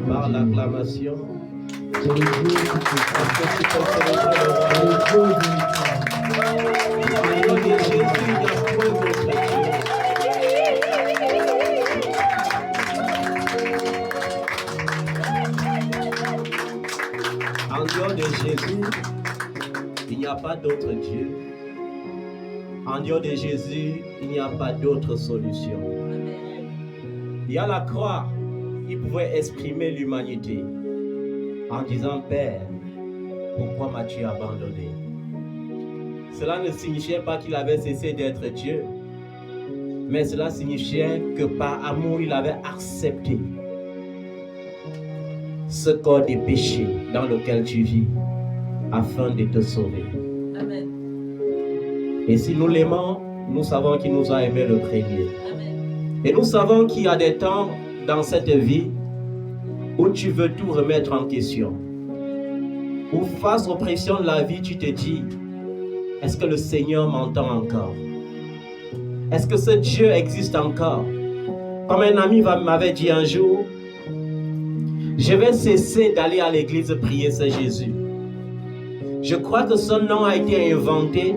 Par l'acclamation, en dehors de Jésus, il n'y a pas d'autre Dieu. En dehors de Jésus, il n'y a pas d'autre solution. Il y a la croix. Il pouvait exprimer l'humanité en disant « Père, pourquoi m'as-tu abandonné ?» Cela ne signifiait pas qu'il avait cessé d'être Dieu, mais cela signifiait que par amour, il avait accepté ce corps de péché dans lequel tu vis afin de te sauver. Amen. Et si nous l'aimons, nous savons qu'il nous a aimés le premier. Amen. Et nous savons qu'il y a des temps dans cette vie où tu veux tout remettre en question, où face aux pressions de la vie, tu te dis, est-ce que le Seigneur m'entend encore? Est-ce que ce Dieu existe encore? Comme un ami m'avait dit un jour, je vais cesser d'aller à l'église prier ce Jésus. Je crois que son nom a été inventé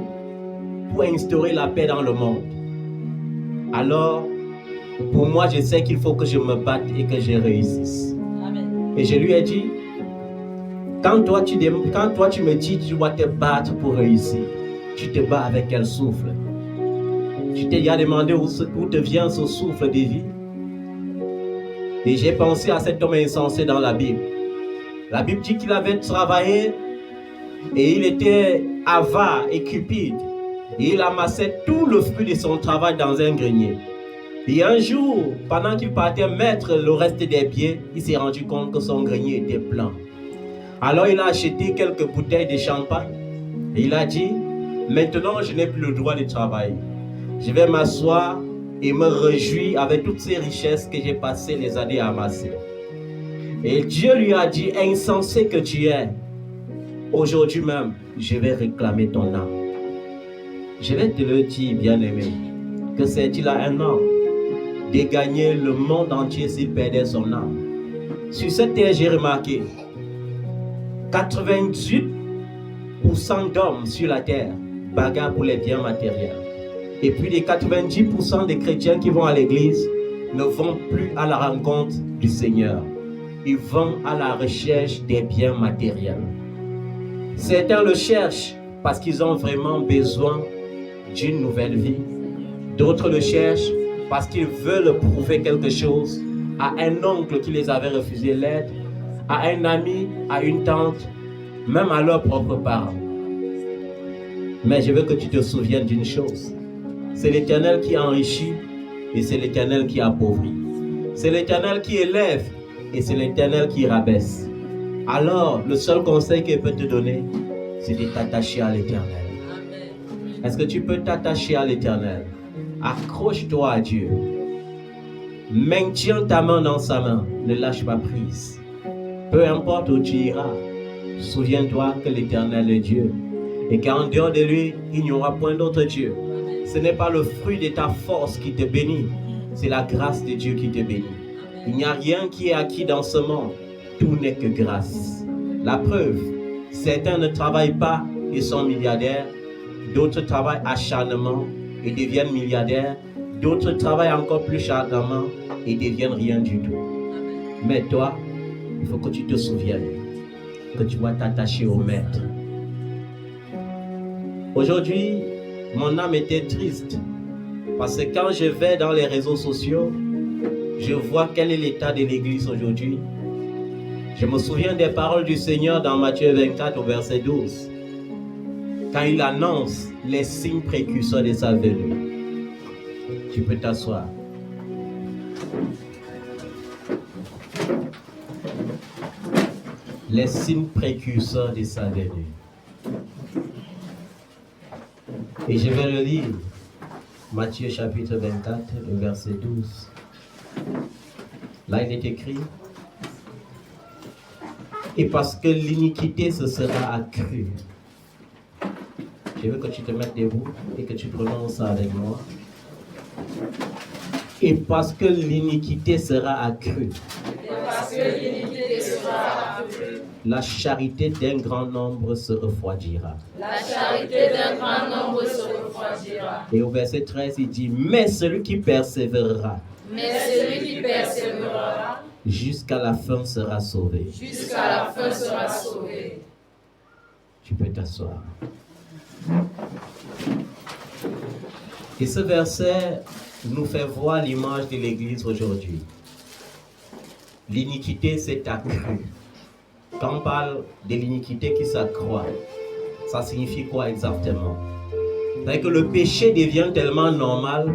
pour instaurer la paix dans le monde. Alors, pour moi, je sais qu'il faut que je me batte et que je réussisse. Amen. Et je lui ai dit, quand toi tu me dis que tu dois te battre pour réussir, tu te bats avec quel souffle? Tu t'es déjà demandé où te vient ce souffle de vie? Et j'ai pensé à cet homme insensé dans la Bible. La Bible dit qu'il avait travaillé et il était avare et cupide. Et il amassait tout le fruit de son travail dans un grenier. Et un jour, pendant qu'il partait mettre le reste des biens, il s'est rendu compte que son grenier était plein. Alors il a acheté quelques bouteilles de champagne et il a dit, maintenant je n'ai plus le droit de travailler. Je vais m'asseoir et me réjouir avec toutes ces richesses que j'ai passé les années à amasser. Et Dieu lui a dit, insensé que tu es, aujourd'hui même, je vais réclamer ton âme. Je vais te le dire, bien-aimé, que c'est-il à un homme de gagner le monde entier s'il perdait son âme. Sur cette terre, j'ai remarqué 98% d'hommes sur la terre bagarrent pour les biens matériels. Et puis les 90% des chrétiens qui vont à l'église ne vont plus à la rencontre du Seigneur. Ils vont à la recherche des biens matériels. Certains le cherchent parce qu'ils ont vraiment besoin d'une nouvelle vie. D'autres le cherchent parce qu'ils veulent prouver quelque chose à un oncle qui les avait refusé l'aide, à un ami, à une tante, même à leurs propres parents. Mais je veux que tu te souviennes d'une chose. C'est l'Éternel qui enrichit et c'est l'Éternel qui appauvrit. C'est l'Éternel qui élève et c'est l'Éternel qui rabaisse. Alors, le seul conseil qu'il peut te donner, c'est de t'attacher à l'Éternel. Est-ce que tu peux t'attacher à l'Éternel? Accroche-toi à Dieu. Maintiens ta main dans sa main. Ne lâche pas prise. Peu importe où tu iras, souviens-toi que l'Éternel est Dieu. Et qu'en dehors de lui, il n'y aura point d'autre Dieu. Ce n'est pas le fruit de ta force qui te bénit. c'est la grâce de Dieu qui te bénit. Il n'y a rien qui est acquis dans ce monde. Tout n'est que grâce. La preuve, certains ne travaillent pas et sont milliardaires. D'autres travaillent acharnement et deviennent milliardaires. D'autres travaillent encore plus ardemment et deviennent rien du tout. Mais toi, il faut que tu te souviennes que tu dois t'attacher au Maître. Aujourd'hui, mon âme était triste parce que quand je vais dans les réseaux sociaux, je vois quel est l'état de l'Église aujourd'hui. Je me souviens des paroles du Seigneur dans Matthieu 24 au verset 12, quand il annonce les signes précurseurs de sa venue. Tu peux t'asseoir. Les signes précurseurs de sa venue. Et je vais le lire. Matthieu chapitre 24, le verset 12. Là, il est écrit: et parce que l'iniquité se sera accrue. Je veux que tu te mettes debout et que tu prononces ça avec moi. Et parce que l'iniquité sera accrue. La charité d'un grand nombre se refroidira. La charité d'un grand nombre se refroidira. Et au verset 13, il dit: mais celui qui persévérera. Mais celui qui persévérera jusqu'à la fin sera sauvé. Jusqu'à la fin sera sauvé. Tu peux t'asseoir. Et ce verset nous fait voir l'image de l'Église aujourd'hui. L'iniquité s'est accrue. Quand on parle de l'iniquité qui s'accroît, ça signifie quoi exactement? C'est que le péché devient tellement normal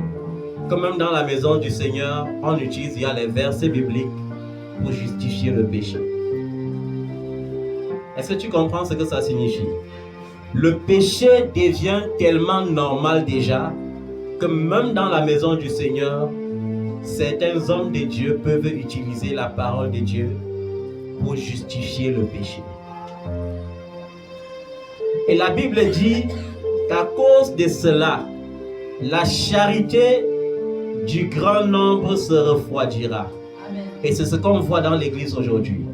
que même dans la maison du Seigneur, on utilise, il y a les versets bibliques pour justifier le péché. Est-ce que tu comprends ce que ça signifie? Le péché devient tellement normal déjà que même dans la maison du Seigneur, certains hommes de Dieu peuvent utiliser la parole de Dieu pour justifier le péché. Et la Bible dit qu'à cause de cela, la charité du grand nombre se refroidira. Amen. Et c'est ce qu'on voit dans l'Église aujourd'hui.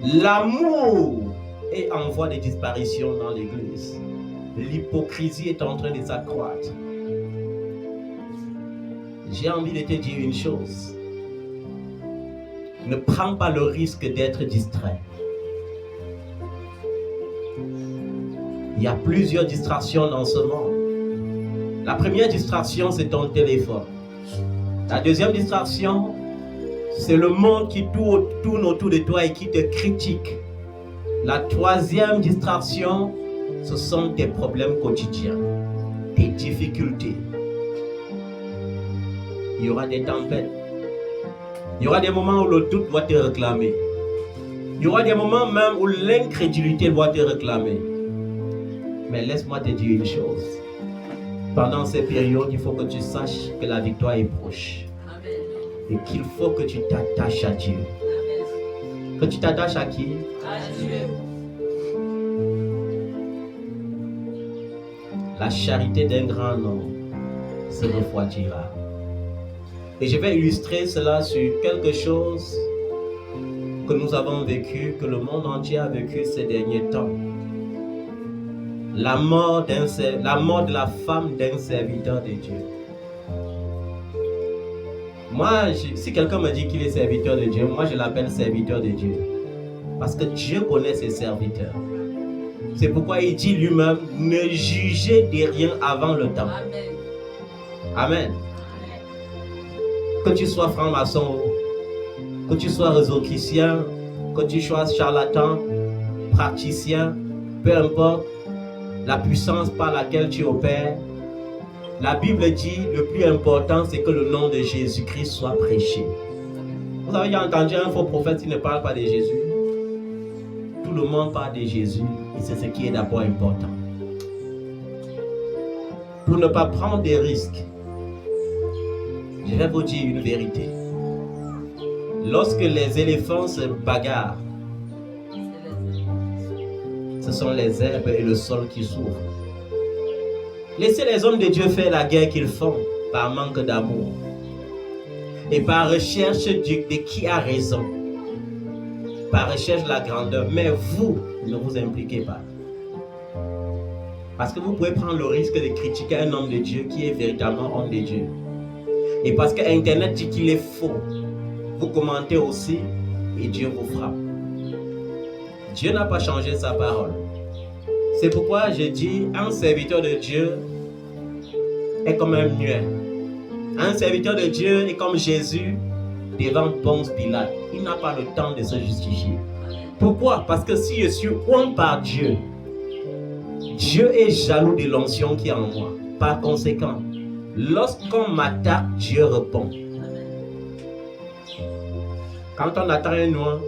L'amour est en voie de disparition dans l'Église. L'hypocrisie est en train de s'accroître. J'ai envie de te dire une chose. Ne prends pas le risque d'être distrait. Il y a plusieurs distractions dans ce monde. La première distraction, c'est ton téléphone. La deuxième distraction, c'est le monde qui tourne autour de toi et qui te critique. La troisième distraction, ce sont tes problèmes quotidiens, tes difficultés. Il y aura des tempêtes. Il y aura des moments où le doute doit te réclamer. Il y aura des moments même où l'incrédulité doit te réclamer. Mais laisse-moi te dire une chose. Pendant ces périodes, il faut que tu saches que la victoire est proche. Amen. Et qu'il faut que tu t'attaches à Dieu. Amen. Que tu t'attaches à qui? À Dieu. La charité d'un grand nombre se refroidira. Et je vais illustrer cela sur quelque chose que nous avons vécu, que le monde entier a vécu ces derniers temps. La mort de la femme d'un serviteur de Dieu. Moi, si quelqu'un me dit qu'il est serviteur de Dieu, moi je l'appelle serviteur de Dieu. Parce que Dieu connaît ses serviteurs. C'est pourquoi il dit lui-même, ne jugez de rien avant le temps. Amen. Amen. Que tu sois franc-maçon, que tu sois réseau-chrétien, que tu sois charlatan, praticien, peu importe la puissance par laquelle tu opères, la Bible dit le plus important c'est que le nom de Jésus-Christ soit prêché. Vous avez déjà entendu un faux prophète qui ne parle pas de Jésus? Tout le monde parle de Jésus et c'est ce qui est d'abord important. Pour ne pas prendre des risques, je vais vous dire une vérité. Lorsque les éléphants se bagarrent, ce sont les herbes et le sol qui s'ouvrent. Laissez les hommes de Dieu faire la guerre qu'ils font par manque d'amour. et par recherche de qui a raison, par recherche de la grandeur, mais vous ne vous impliquez pas. Parce que vous pouvez prendre le risque de critiquer un homme de Dieu qui est véritablement homme de Dieu. Et parce que Internet dit qu'il est faux, vous commentez aussi et Dieu vous frappe. Dieu n'a pas changé sa parole. C'est pourquoi je dis, un serviteur de Dieu est comme un muet. Un serviteur de Dieu est comme Jésus devant Ponce Pilate. Il n'a pas le temps de se justifier. Pourquoi? Parce que si je suis oint par Dieu, Dieu est jaloux de l'onction qui est en moi. Par conséquent, lorsqu'on m'attaque, Dieu répond. Quand on attend un oint,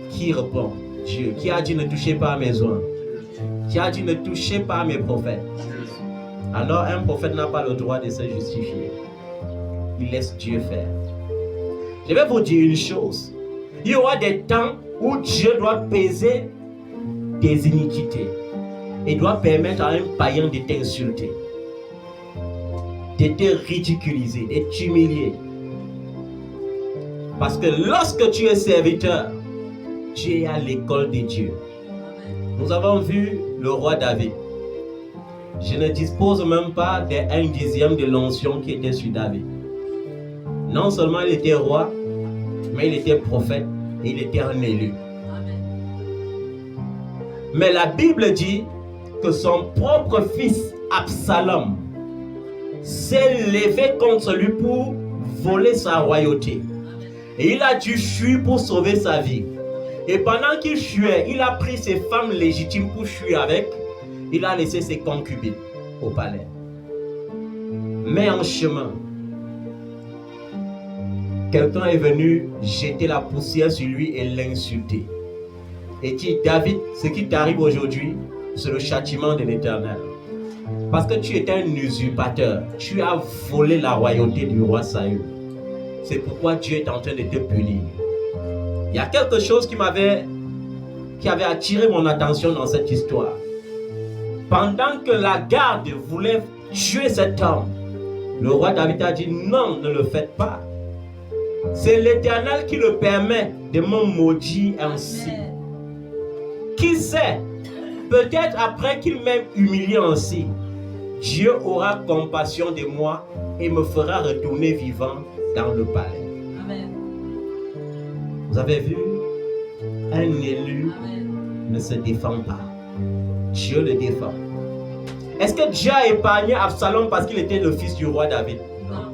qui répond? Dieu. Qui a dit ne touchez pas à mes oints? Qui a dit ne touchez pas à mes prophètes? Alors un prophète n'a pas le droit de se justifier. Il laisse Dieu faire. Je vais vous dire une chose. Il y aura des temps où Dieu doit peser des iniquités et doit permettre à un païen de t'insulter, de te ridiculiser, de t'humilier. Parce que lorsque tu es serviteur, tu es à l'école de Dieu. Nous avons vu le roi David. Je ne dispose même pas d'un dixième de l'onction qui était sur David. Non seulement il était roi, mais il était prophète et il était un élu. Mais la Bible dit que son propre fils Absalom s'est levé contre lui pour voler sa royauté. Et il a dû fuir pour sauver sa vie. Et pendant qu'il fuyait, il a pris ses femmes légitimes pour fuir avec. Il a laissé ses concubines au palais. Mais en chemin, quelqu'un est venu jeter la poussière sur lui et l'insulter. Et dit, David, ce qui t'arrive aujourd'hui, c'est le châtiment de l'Éternel. Parce que tu étais un usurpateur. Tu as volé la royauté du roi Saül. C'est pourquoi Dieu est en train de te punir. Il y a quelque chose qui avait attiré mon attention dans cette histoire. Pendant que la garde voulait tuer cet homme, le roi David a dit non, ne le faites pas. C'est l'Éternel qui le permet de me maudire ainsi. Qui sait, peut-être après qu'il m'ait humilié ainsi, Dieu aura compassion de moi et me fera retourner vivant dans le palais. Amen. Vous avez vu, un élu ne se défend pas. Dieu le défend. Est-ce que Dieu a épargné Absalom parce qu'il était le fils du roi David? Non.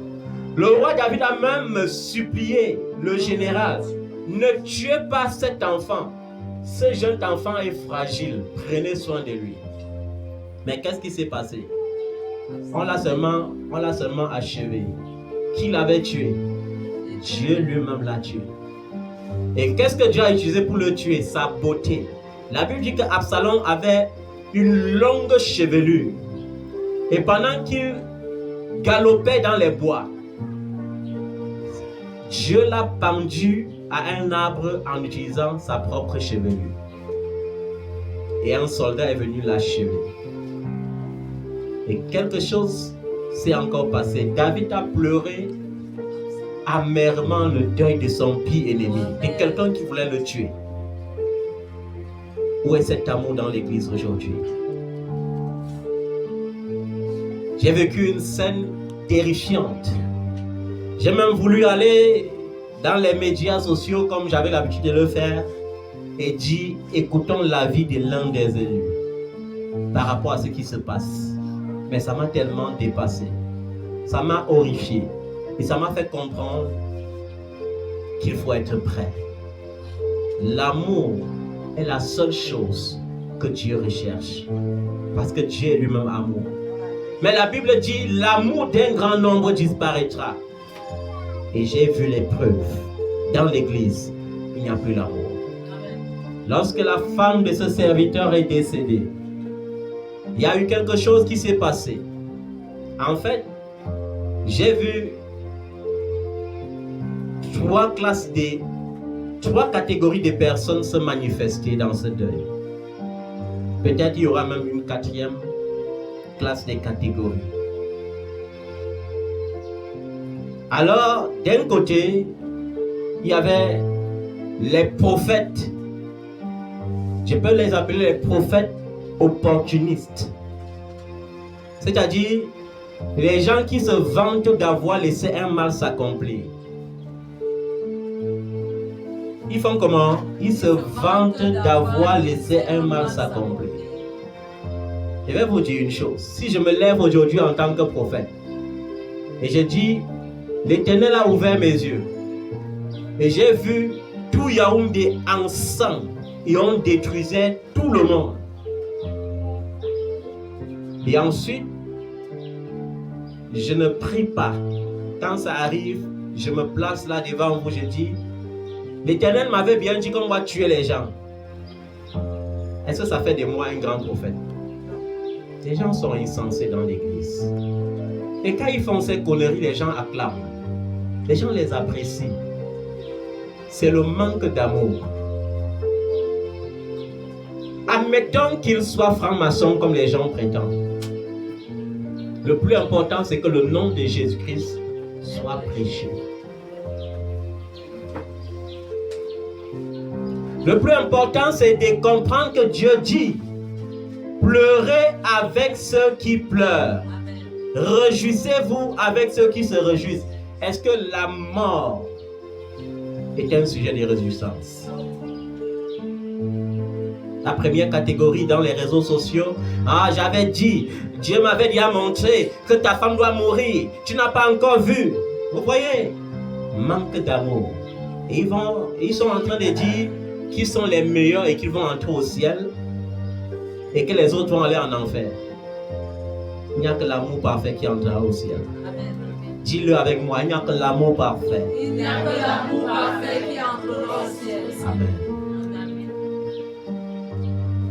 Le roi David a même supplié le général, ne tuez pas cet enfant. Ce jeune enfant est fragile, prenez soin de lui. Mais qu'est-ce qui s'est passé? On l'a seulement achevé. Qui l'avait tué? Dieu lui-même l'a tué. Et qu'est-ce que Dieu a utilisé pour le tuer? Sa beauté. La Bible dit qu'Absalom avait une longue chevelure. Et pendant qu'il galopait dans les bois, Dieu l'a pendu à un arbre en utilisant sa propre chevelure. Et un soldat est venu l'achever. Et quelque chose s'est encore passé. David a pleuré amèrement le deuil de son pire ennemi, de quelqu'un qui voulait le tuer. Où est cet amour dans l'église aujourd'hui? J'ai vécu une scène terrifiante. J'ai même voulu aller dans les médias sociaux comme j'avais l'habitude de le faire et dire, écoutons l'avis de l'un des élus par rapport à ce qui se passe. Mais ça m'a tellement dépassé. Ça m'a horrifié. Et ça m'a fait comprendre qu'il faut être prêt. L'amour est la seule chose que Dieu recherche. Parce que Dieu est lui-même amour. Mais la Bible dit, l'amour d'un grand nombre disparaîtra. Et j'ai vu les preuves. Dans l'église, il n'y a plus l'amour. Lorsque la femme de ce serviteur est décédée, il y a eu quelque chose qui s'est passé. En fait, j'ai vu trois catégories de personnes se manifester dans ce deuil. Peut-être il y aura même une quatrième classe de catégories. Alors, d'un côté, il y avait les prophètes. Je peux les appeler les prophètes opportunistes. C'est-à-dire, les gens qui se vantent d'avoir laissé un mal s'accomplir. Ils font comment? Ils se vantent d'avoir laissé un mal s'accomplir. Je vais vous dire une chose. Si je me lève aujourd'hui en tant que prophète et je dis, l'Éternel a ouvert mes yeux et j'ai vu tout Yaoundé ensemble et on détruisait tout le monde. Et ensuite, je ne prie pas. Quand ça arrive, je me place là devant vous, je dis, l'Éternel m'avait bien dit qu'on va tuer les gens. Est-ce que ça fait de moi un grand prophète? Les gens sont insensés dans l'église. Et quand ils font ces conneries, les gens acclament. Les gens les apprécient. C'est le manque d'amour. Admettons qu'ils soient francs-maçons comme les gens prétendent. Le plus important, c'est que le nom de Jésus-Christ soit prêché. Le plus important, c'est de comprendre que Dieu dit, pleurez avec ceux qui pleurent. Réjouissez-vous avec ceux qui se réjouissent. Est-ce que la mort est un sujet de réjouissance? La première catégorie dans les réseaux sociaux, j'avais dit, Dieu m'avait déjà montré que ta femme doit mourir. Tu n'as pas encore vu. Vous voyez? Manque d'amour. Et ils sont en train de dire qu'ils sont les meilleurs et qu'ils vont entrer au ciel et que les autres vont aller en enfer. Il n'y a que l'amour parfait qui entrera au ciel. Dis-le avec moi, il n'y a que l'amour parfait. Il n'y a que l'amour parfait qui entrera au ciel. Amen.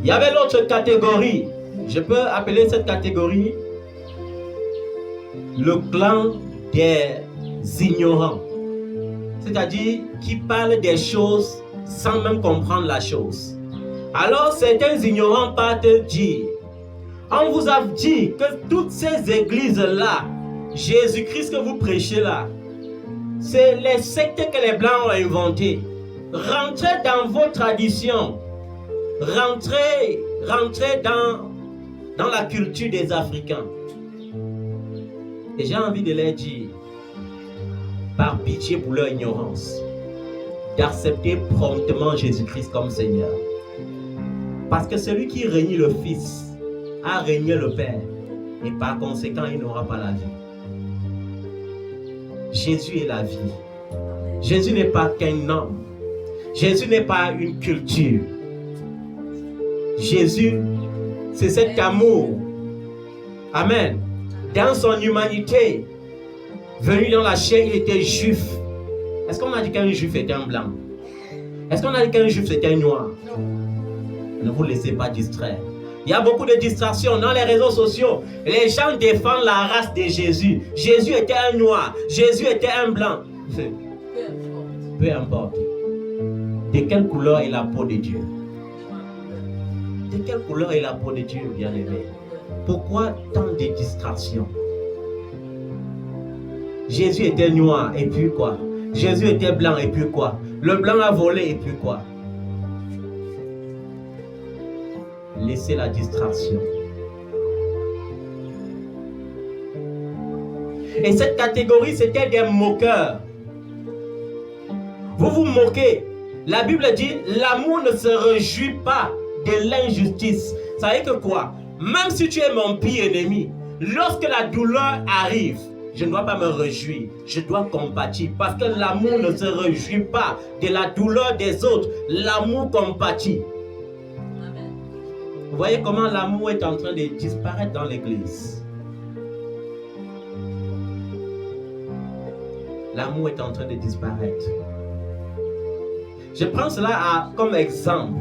Il y avait l'autre catégorie. Je peux appeler cette catégorie le clan des ignorants. C'est-à-dire qui parlent des choses sans même comprendre la chose. Alors certains ignorants partent dire, on vous a dit que toutes ces églises-là, Jésus-Christ que vous prêchez là, c'est les sectes que les Blancs ont inventées. Rentrez dans vos traditions. Rentrez dans la culture des Africains. Et j'ai envie de leur dire, par pitié pour leur ignorance, d'accepter promptement Jésus-Christ comme Seigneur. Parce que celui qui règne le Fils a régné le Père. Et par conséquent, il n'aura pas la vie. Jésus est la vie. Jésus n'est pas qu'un homme. Jésus n'est pas une culture. Jésus, c'est cet amour. Amen. Dans son humanité, venu dans la chair, il était juif. Est-ce qu'on a dit qu'un juif était un blanc? Est-ce qu'on a dit qu'un juif était un noir? Ne vous laissez pas distraire. Il y a beaucoup de distractions dans les réseaux sociaux. Les gens défendent la race de Jésus. Jésus était un noir. Jésus était un blanc. Peu importe. De quelle couleur est la peau de Dieu? De quelle couleur est la peau de Dieu, bien-aimé? Pourquoi tant de distractions? Jésus était noir, et puis quoi? Jésus était blanc, et puis quoi? Le blanc a volé, et puis quoi? Laissez la distraction. Et cette catégorie, c'était des moqueurs. Vous vous moquez. La Bible dit, l'amour ne se réjouit pas de l'injustice. Ça veut dire que quoi? Même si tu es mon pire ennemi, lorsque la douleur arrive, je ne dois pas me réjouir. Je dois compatir. Parce que l'amour ne se réjouit pas de la douleur des autres. L'amour compatit. Vous voyez comment l'amour est en train de disparaître dans l'église. L'amour est en train de disparaître. Je prends cela comme exemple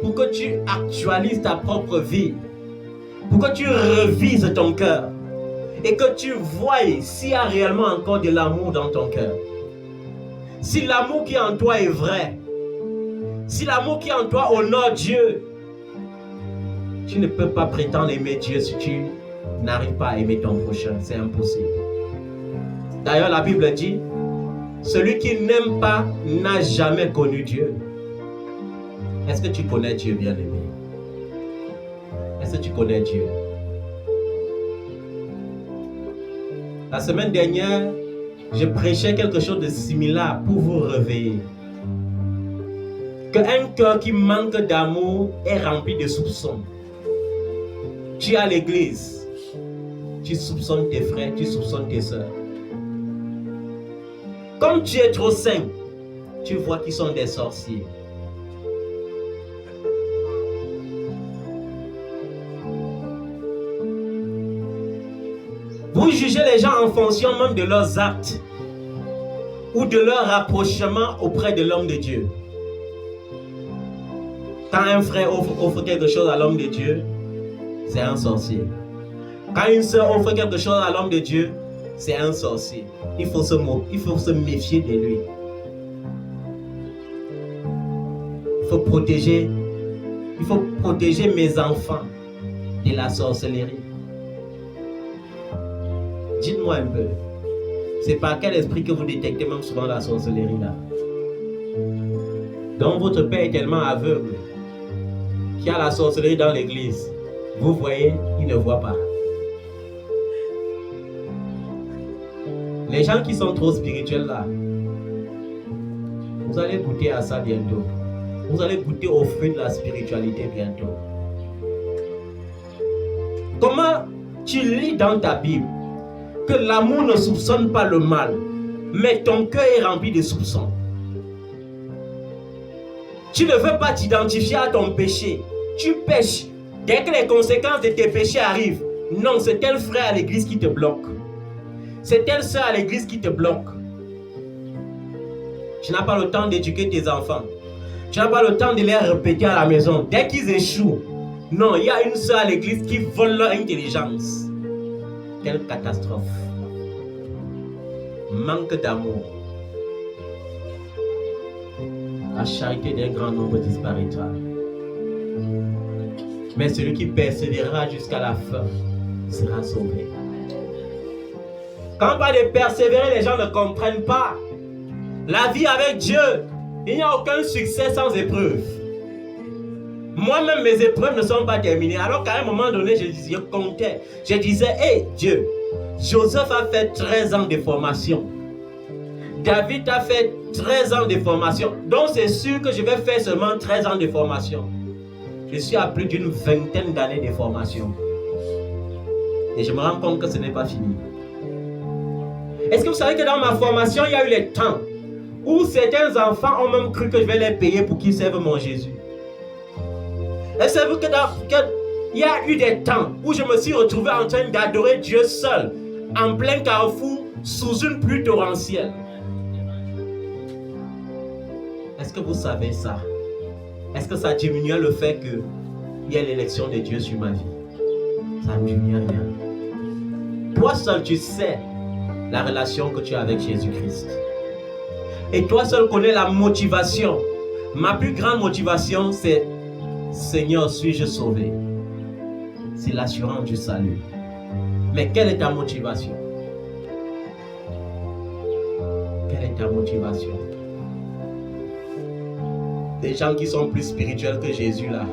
pour que tu actualises ta propre vie, pour que tu revises ton cœur et que tu voies s'il y a réellement encore de l'amour dans ton cœur. Si l'amour qui est en toi est vrai, si l'amour qui est en toi honore Dieu, tu ne peux pas prétendre aimer Dieu si tu n'arrives pas à aimer ton prochain. C'est impossible. D'ailleurs, la Bible dit, celui qui n'aime pas n'a jamais connu Dieu. Est-ce que tu connais Dieu, bien-aimé? Est-ce que tu connais Dieu? La semaine dernière, je prêchais quelque chose de similaire pour vous réveiller. Qu'un cœur qui manque d'amour est rempli de soupçons. Tu es à l'église, tu soupçonnes tes frères, tu soupçonnes tes soeurs. Comme tu es trop saint, tu vois qu'ils sont des sorciers. Vous jugez les gens en fonction même de leurs actes ou de leur rapprochement auprès de l'homme de Dieu. Quand un frère offre quelque chose à l'homme de Dieu, c'est un sorcier. Quand une sœur offre quelque chose à l'homme de Dieu, c'est un sorcier. Il faut se méfier de lui. Il faut protéger mes enfants de la sorcellerie. Dites-moi un peu, c'est par quel esprit que vous détectez même souvent la sorcellerie là? Donc votre père est tellement aveugle qu'il y a la sorcellerie dans l'église. Vous voyez, il ne voit pas. Les gens qui sont trop spirituels là, vous allez goûter à ça bientôt. Vous allez goûter au fruit de la spiritualité bientôt. Comment tu lis dans ta Bible que l'amour ne soupçonne pas le mal, mais ton cœur est rempli de soupçons? Tu ne veux pas t'identifier à ton péché. Tu pêches. Dès que les conséquences de tes péchés arrivent, non, c'est tel frère à l'église qui te bloque. C'est telle soeur à l'église qui te bloque. Tu n'as pas le temps d'éduquer tes enfants. Tu n'as pas le temps de les répéter à la maison. Dès qu'ils échouent, non, il y a une soeur à l'église qui vole leur intelligence. Quelle catastrophe. Manque d'amour. La charité d'un grand nombre disparaîtra. Mais celui qui persévérera jusqu'à la fin sera sauvé. Quand on parle de persévérer, les gens ne comprennent pas. La vie avec Dieu, il n'y a aucun succès sans épreuve. Moi-même, mes épreuves ne sont pas terminées. Alors qu'à un moment donné, je comptais. Je disais, hé Dieu, Joseph a fait 13 ans de formation. David a fait 13 ans de formation. Donc c'est sûr que je vais faire seulement 13 ans de formation. Je suis à plus d'une vingtaine d'années de formation. Et je me rends compte que ce n'est pas fini. Est-ce que vous savez que dans ma formation, il y a eu les temps où certains enfants ont même cru que je vais les payer pour qu'ils servent mon Jésus? Est-ce que vous savez qu'il y a eu des temps où je me suis retrouvé en train d'adorer Dieu seul, en plein carrefour, sous une pluie torrentielle? Est-ce que vous savez ça? Est-ce que ça diminue le fait qu'il y ait l'élection de Dieu sur ma vie? Ça ne diminue rien. Toi seul, tu sais la relation que tu as avec Jésus-Christ. Et toi seul connais la motivation. Ma plus grande motivation, c'est Seigneur, suis-je sauvé? C'est l'assurance du salut. Mais quelle est ta motivation? Quelle est ta motivation? Des gens qui sont plus spirituels que Jésus là.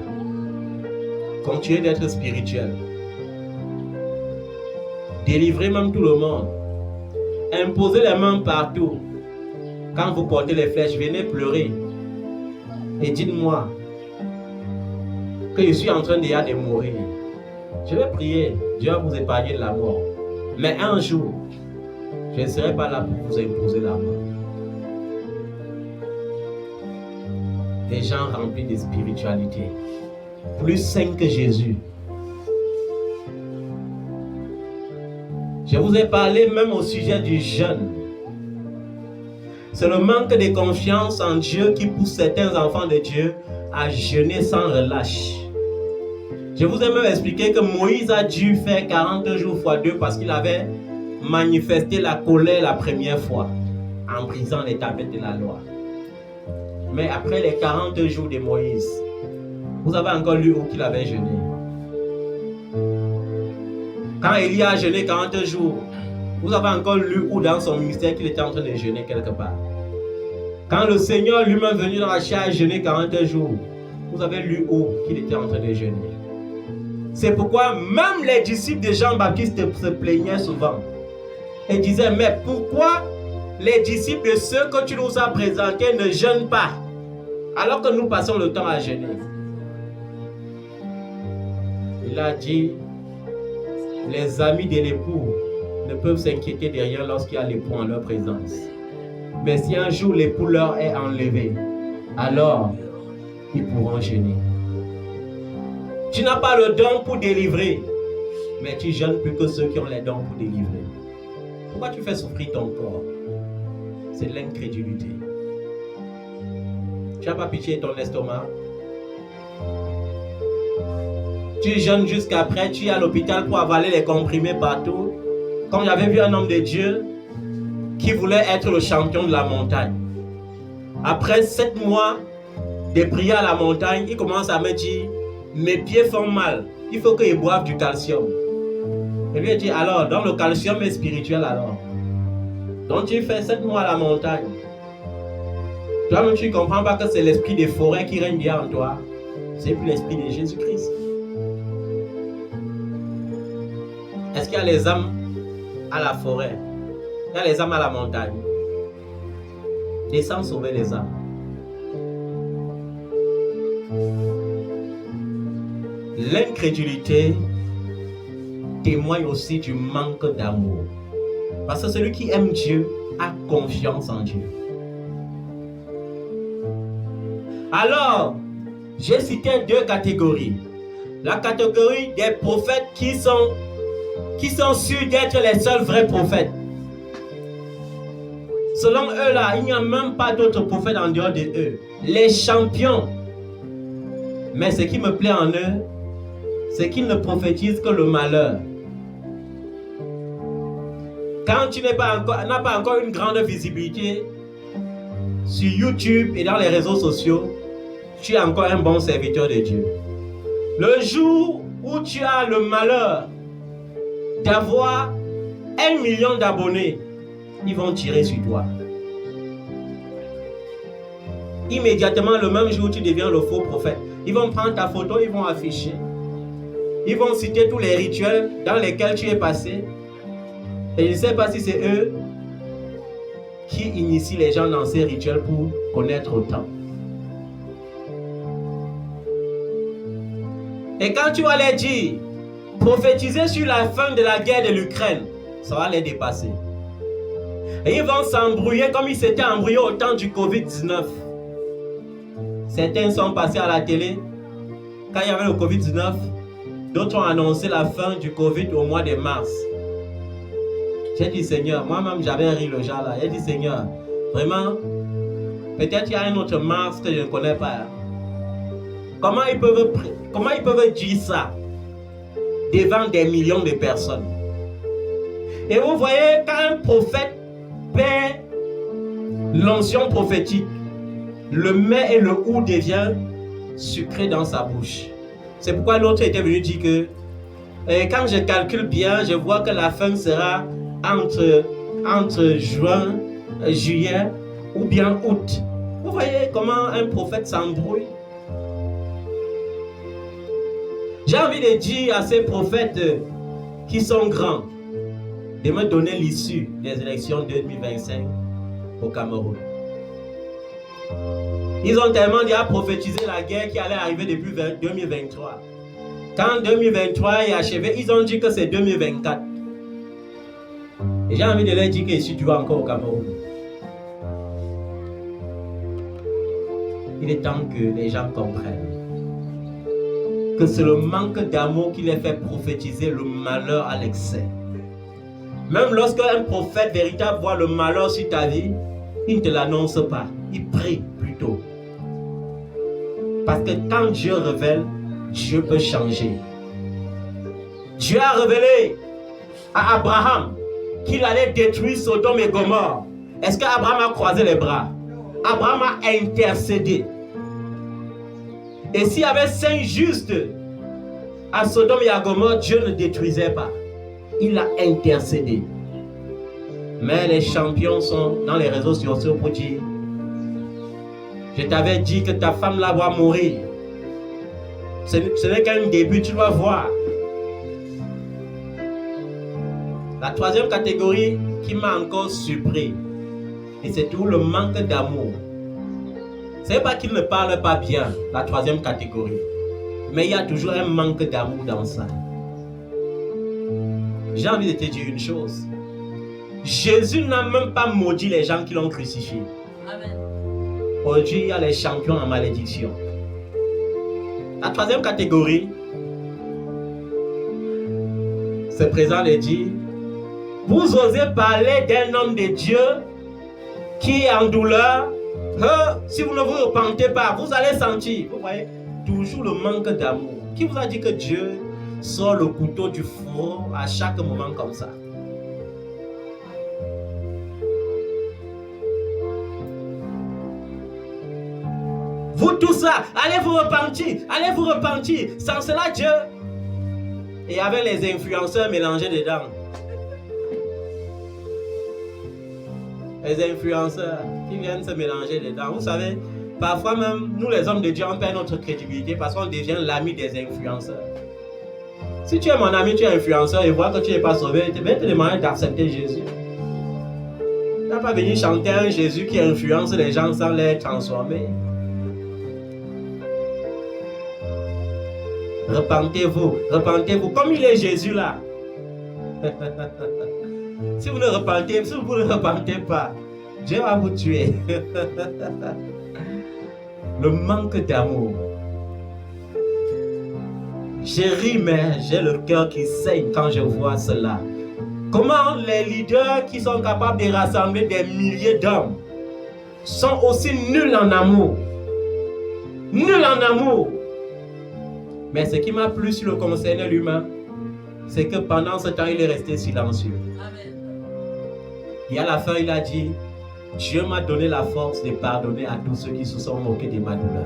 Continuez d'être spirituel. Délivrez même tout le monde. Imposez les mains partout. Quand vous portez les flèches, venez pleurer. Et dites-moi que je suis en train déjà de mourir. Je vais prier. Dieu va vous épargner de la mort. Mais un jour, je ne serai pas là pour vous imposer la mort. Des gens remplis de spiritualité, plus saints que Jésus. Je vous ai parlé même au sujet du jeûne. C'est le manque de confiance en Dieu qui pousse certains enfants de Dieu à jeûner sans relâche. Je vous ai même expliqué que Moïse a dû faire 40 jours x 2 parce qu'il avait manifesté la colère la première fois en brisant les tablettes de la loi. Mais après les 40 jours de Moïse, vous avez encore lu où qu'il avait jeûné. Quand Élie a jeûné 40 jours, Vous avez encore lu où dans son ministère qu'il était en train de jeûner quelque part? Quand le Seigneur lui-même venu dans la chair jeûner 40 jours, vous avez lu où qu'il était en train de jeûner? C'est pourquoi même les disciples de Jean-Baptiste se plaignaient souvent. Et disaient, mais pourquoi les disciples de ceux que tu nous as présentés ne jeûnent pas, alors que nous passons le temps à jeûner? Il a dit, les amis de l'époux ne peuvent s'inquiéter de rien lorsqu'il y a l'époux en leur présence. Mais si un jour l'époux leur est enlevé, alors ils pourront jeûner. Tu n'as pas le don pour délivrer, mais tu jeûnes plus que ceux qui ont les dons pour délivrer. Pourquoi tu fais souffrir ton corps? C'est l'incrédulité. Tu n'as pas pitié de ton estomac? Tu jeûnes jusqu'après, tu es à l'hôpital pour avaler les comprimés partout. Comme j'avais vu un homme de Dieu qui voulait être le champion de la montagne. Après 7 mois de prier à la montagne, il commence à me dire, mes pieds font mal, il faut qu'ils boivent du calcium. Je lui ai dit, alors, donc le calcium est spirituel alors. Donc tu fais 7 mois à la montagne. Toi-même tu ne comprends pas que c'est l'esprit des forêts qui règne bien en toi. C'est plus l'esprit de Jésus-Christ. Est-ce qu'il y a les âmes à la forêt? Il y a les âmes à la montagne. Descends sauver les âmes. L'incrédulité témoigne aussi du manque d'amour. Parce que celui qui aime Dieu a confiance en Dieu. Alors, j'ai cité 2 catégories. La catégorie des prophètes qui sont sûrs d'être les seuls vrais prophètes. Selon eux là, il n'y a même pas d'autres prophètes en dehors de eux. Les champions. Mais ce qui me plaît en eux, c'est qu'ils ne prophétisent que le malheur. Quand tu n'as pas encore une grande visibilité sur YouTube et dans les réseaux sociaux, tu es encore un bon serviteur de Dieu. Le jour où tu as le malheur d'avoir 1 million d'abonnés, ils vont tirer sur toi. Immédiatement, le même jour où tu deviens le faux prophète, ils vont prendre ta photo, ils vont afficher. Ils vont citer tous les rituels dans lesquels tu es passé. Et je ne sais pas si c'est eux qui initient les gens dans ces rituels pour connaître autant. Et quand tu vas les dire, prophétiser sur la fin de la guerre de l'Ukraine, ça va les dépasser. Et ils vont s'embrouiller comme ils s'étaient embrouillés au temps du Covid-19. Certains sont passés à la télé. Quand il y avait le Covid-19, d'autres ont annoncé la fin du Covid au mois de mars. J'ai dit, Seigneur, moi-même j'avais ri le genre là. J'ai dit, Seigneur, vraiment, peut-être il y a un autre mars que je ne connais pas. Comment ils peuvent dire ça devant des millions de personnes? Et vous voyez, quand un prophète perd l'onction prophétique, le mais et le ou devient sucré dans sa bouche. C'est pourquoi l'autre était venu dire que quand je calcule bien, je vois que la fin sera entre juin, juillet ou bien août. Vous voyez comment un prophète s'embrouille? J'ai envie de dire à ces prophètes qui sont grands de me donner l'issue des élections 2025 au Cameroun. Ils ont tellement déjà prophétisé la guerre qui allait arriver depuis 2023. Quand 2023 est achevé, ils ont dit que c'est 2024. Et j'ai envie de leur dire que je suis toujours encore au Cameroun. Il est temps que les gens comprennent que c'est le manque d'amour qui les fait prophétiser le malheur à l'excès. Même lorsque un prophète véritable voit le malheur sur ta vie, il ne te l'annonce pas, il prie plutôt. Parce que quand Dieu révèle, Dieu peut changer. Dieu a révélé à Abraham qu'il allait détruire Sodome et Gomorrhe. Est-ce qu'Abraham a croisé les bras? Abraham a intercédé. Et s'il y avait 5 justes à Sodome et à Gomorrhe, Dieu ne détruisait pas. Il a intercédé. Mais les champions sont dans les réseaux sociaux pour dire, je t'avais dit que ta femme là va mourir. Ce n'est qu'un début, tu vas voir. La troisième catégorie qui m'a encore surpris, et c'est tout le manque d'amour. C'est pas qu'il ne parle pas bien, la troisième catégorie, mais il y a toujours un manque d'amour dans ça. J'ai envie de te dire une chose. Jésus n'a même pas maudit les gens qui l'ont crucifié. Amen. Aujourd'hui, il y a les champions en malédiction. La troisième catégorie, ce présent le dit, vous osez parler d'un homme de Dieu qui est en douleur, si vous ne vous repentez pas, vous allez sentir. Vous voyez, toujours le manque d'amour. Qui vous a dit que Dieu sort le couteau du four à chaque moment comme ça? Vous tous là, allez vous repentir. Sans cela, Dieu. Et avec les influenceurs mélangés dedans. Les influenceurs qui viennent se mélanger dedans. Vous savez, parfois même, nous les hommes de Dieu, on perd notre crédibilité parce qu'on devient l'ami des influenceurs. Si tu es mon ami, tu es influenceur et vois que tu n'es pas sauvé, tu vas te demander d'accepter Jésus. Tu n'as pas venu chanter un Jésus qui influence les gens sans les transformer. Repentez-vous. Comme il est Jésus là. Si vous ne repentez pas, Dieu va vous tuer. Le manque d'amour. J'ai ri, mais j'ai le cœur qui saigne quand je vois cela. Comment les leaders qui sont capables de rassembler des milliers d'hommes sont aussi nuls en amour. Mais ce qui m'a plu sur le concernant lui-même, c'est que pendant ce temps, il est resté silencieux. Amen. Et à la fin, il a dit, Dieu m'a donné la force de pardonner à tous ceux qui se sont moqués de ma douleur.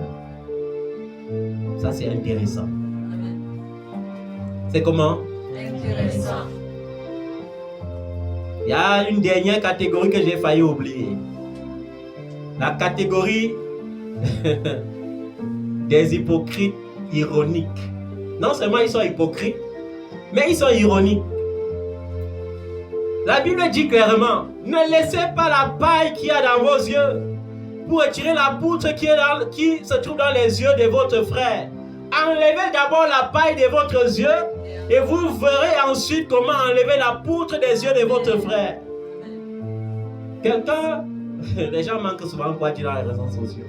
Ça, c'est intéressant. Amen. C'est comment? Intéressant. Il y a une dernière catégorie que j'ai failli oublier. La catégorie des hypocrites ironiques. Non seulement ils sont hypocrites, mais ils sont ironiques. La Bible dit clairement, ne laissez pas la paille qu'il y a dans vos yeux pour retirer la poutre qui se trouve dans les yeux de votre frère. Enlevez d'abord la paille de votre yeux et vous verrez ensuite comment enlever la poutre des yeux de votre frère. Quelqu'un, les gens manquent souvent quoi dire dans les réseaux sociaux.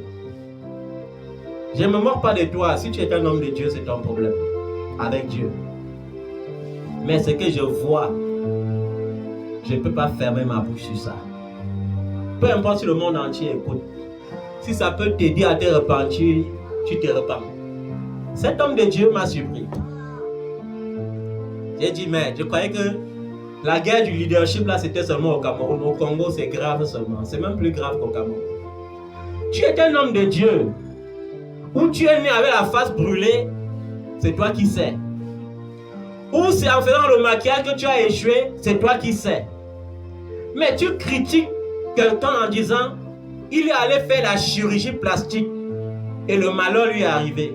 Je ne me moque pas de toi. Si tu es un homme de Dieu, c'est ton problème avec Dieu. Mais ce que je vois, je ne peux pas fermer ma bouche sur ça. Peu importe si le monde entier écoute. Si ça peut t'aider à te repentir, tu te repens. Cet homme de Dieu m'a surpris. J'ai dit, mais je croyais que la guerre du leadership, là, c'était seulement au Cameroun. Au Congo, c'est grave seulement. C'est même plus grave qu'au Cameroun. Tu es un homme de Dieu. Ou tu es né avec la face brûlée, c'est toi qui sais. Ou c'est en faisant le maquillage que tu as échoué, c'est toi qui sais. Mais tu critiques quelqu'un en disant, il est allé faire la chirurgie plastique et le malheur lui est arrivé.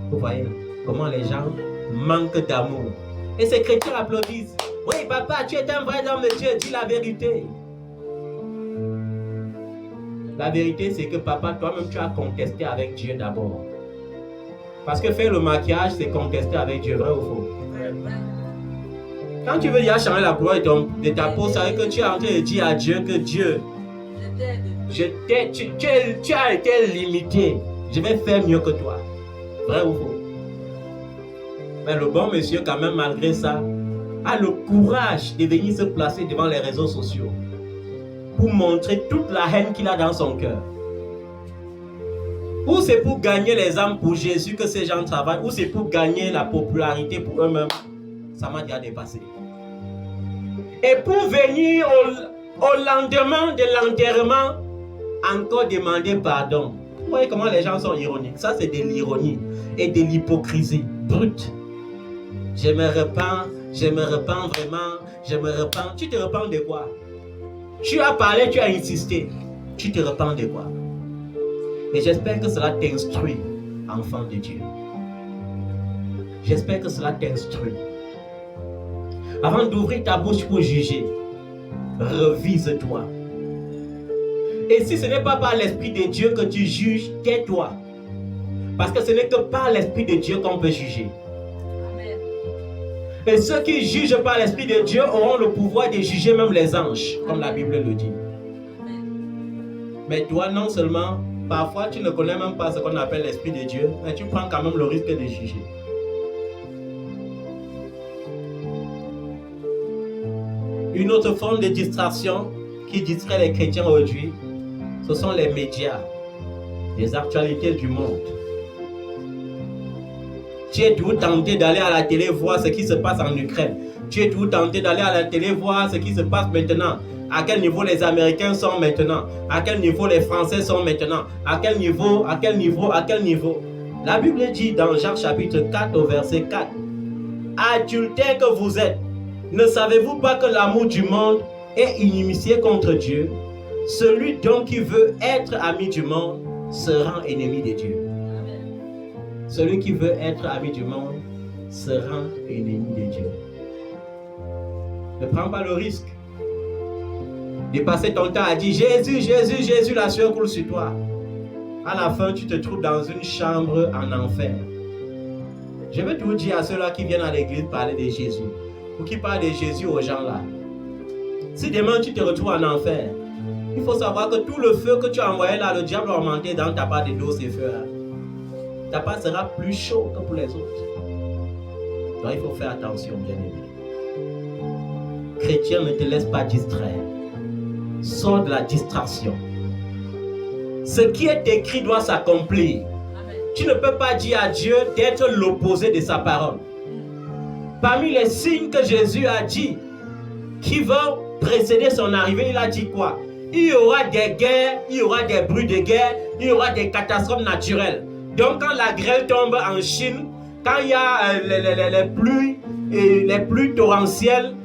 Vous voyez comment les gens manquent d'amour. Et ces chrétiens applaudissent. Oui, papa, tu es un vrai homme de Dieu, dis la vérité. La vérité, c'est que papa, toi-même, tu as contesté avec Dieu d'abord. Parce que faire le maquillage, c'est contester avec Dieu, vrai ou faux? Quand tu veux dire changer la couleur de ta peau, ça veut dire que tu es en train de dire à Dieu que Dieu, tu as été limité. Je vais faire mieux que toi. Vrai ou faux? Mais le bon monsieur, quand même, malgré ça, a le courage de venir se placer devant les réseaux sociaux pour montrer toute la haine qu'il a dans son cœur. Ou c'est pour gagner les âmes pour Jésus que ces gens travaillent, ou c'est pour gagner la popularité pour eux-mêmes. Ça m'a déjà dépassé. Et pour venir au lendemain de l'enterrement, encore demander pardon. Vous voyez comment les gens sont ironiques. Ça, c'est de l'ironie et de l'hypocrisie brute. Je me repens Je me repens vraiment, je me repens. Tu te repens de quoi? Tu as parlé, tu as insisté. Tu te repens de quoi? Et j'espère que cela t'instruit, enfant de Dieu. J'espère que cela t'instruit. Avant d'ouvrir ta bouche pour juger, revise-toi. Et si ce n'est pas par l'Esprit de Dieu que tu juges, tais-toi. Parce que ce n'est que par l'Esprit de Dieu qu'on peut juger. Amen. Et ceux qui jugent par l'Esprit de Dieu auront le pouvoir de juger même les anges, comme la Bible le dit. Amen. Mais toi, non seulement, parfois tu ne connais même pas ce qu'on appelle l'Esprit de Dieu, mais tu prends quand même le risque de juger. Une autre forme de distraction qui distrait les chrétiens aujourd'hui, ce sont les médias, les actualités du monde. Tu es toujours tenté d'aller à la télé voir ce qui se passe en Ukraine. Tu es toujours tenté d'aller à la télé voir ce qui se passe maintenant. À quel niveau les Américains sont maintenant. À quel niveau les Français sont maintenant. À quel niveau. La Bible dit dans Jacques chapitre 4 au verset 4. Adultères que vous êtes, ne savez-vous pas que l'amour du monde est inimitié contre Dieu? Celui donc qui veut être ami du monde se rend ennemi de Dieu. Amen. Celui qui veut être ami du monde se rend ennemi de Dieu. Ne prends pas le risque de passer ton temps à dire Jésus, Jésus, Jésus, la sueur coule sur toi. À la fin, tu te trouves dans une chambre en enfer. Je veux tout dire à ceux-là qui viennent à l'église parler de Jésus, ou qui parlent de Jésus aux gens là. Si demain tu te retrouves en enfer, il faut savoir que tout le feu que tu as envoyé là, le diable a augmenté dans ta part de dos ces feux là. Ta part sera plus chaud que pour les autres. Donc il faut faire attention, bien aimé. Chrétien, ne te laisse pas distraire. Sors de la distraction. Ce qui est écrit doit s'accomplir. Tu ne peux pas dire à Dieu d'être l'opposé de sa parole. Parmi les signes que Jésus a dit, qui vont précéder son arrivée, il a dit quoi? Il y aura des guerres, il y aura des bruits de guerre, il y aura des catastrophes naturelles. Donc quand la grêle tombe en Chine, quand il y a les pluies torrentielles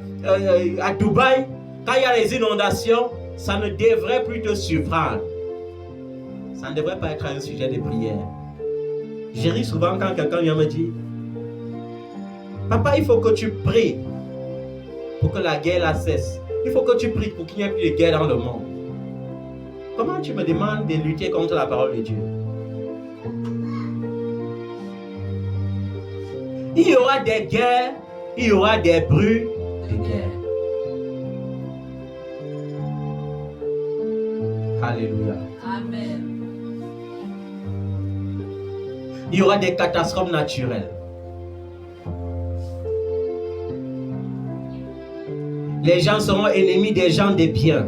à Dubaï, quand il y a les inondations, ça ne devrait plus te surprendre. Ça ne devrait pas être un sujet de prière. Je ris souvent quand quelqu'un vient me dire Papa, il faut que tu pries pour que la guerre la cesse. Il faut que tu pries pour qu'il n'y ait plus de guerre dans le monde. Comment tu me demandes de lutter contre la parole de Dieu? Il y aura des guerres, il y aura des bruits de guerre. Alléluia. Amen. Il y aura des catastrophes naturelles. Les gens seront ennemis des gens de bien.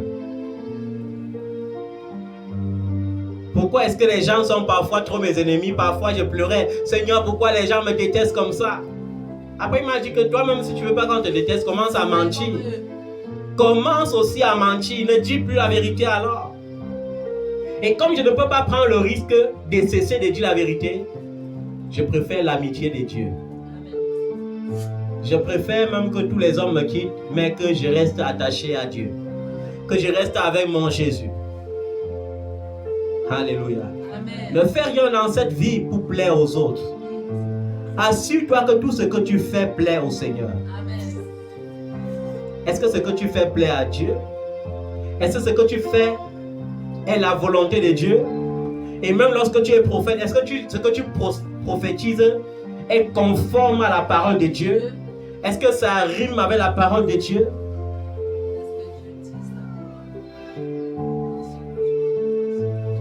Pourquoi est-ce que les gens sont parfois trop mes ennemis? Parfois je pleurais. Seigneur, pourquoi les gens me détestent comme ça? Après il m'a dit que toi-même, si tu ne veux pas qu'on te déteste, commence à mentir. Commence aussi à mentir. Ne dis plus la vérité alors. Et comme je ne peux pas prendre le risque de cesser de dire la vérité, je préfère l'amitié de Dieu. Je préfère même que tous les hommes me quittent, mais que je reste attaché à Dieu. Que je reste avec mon Jésus. Alléluia. Amen. Ne fais rien dans cette vie pour plaire aux autres. Assure-toi que tout ce que tu fais plaît au Seigneur. Amen. Est-ce que ce que tu fais plaît à Dieu? Est-ce que ce que tu fais est la volonté de Dieu? Et même lorsque tu es prophète, est-ce que ce que tu prophétises est conforme à la parole de Dieu? Est-ce que ça rime avec la parole de Dieu?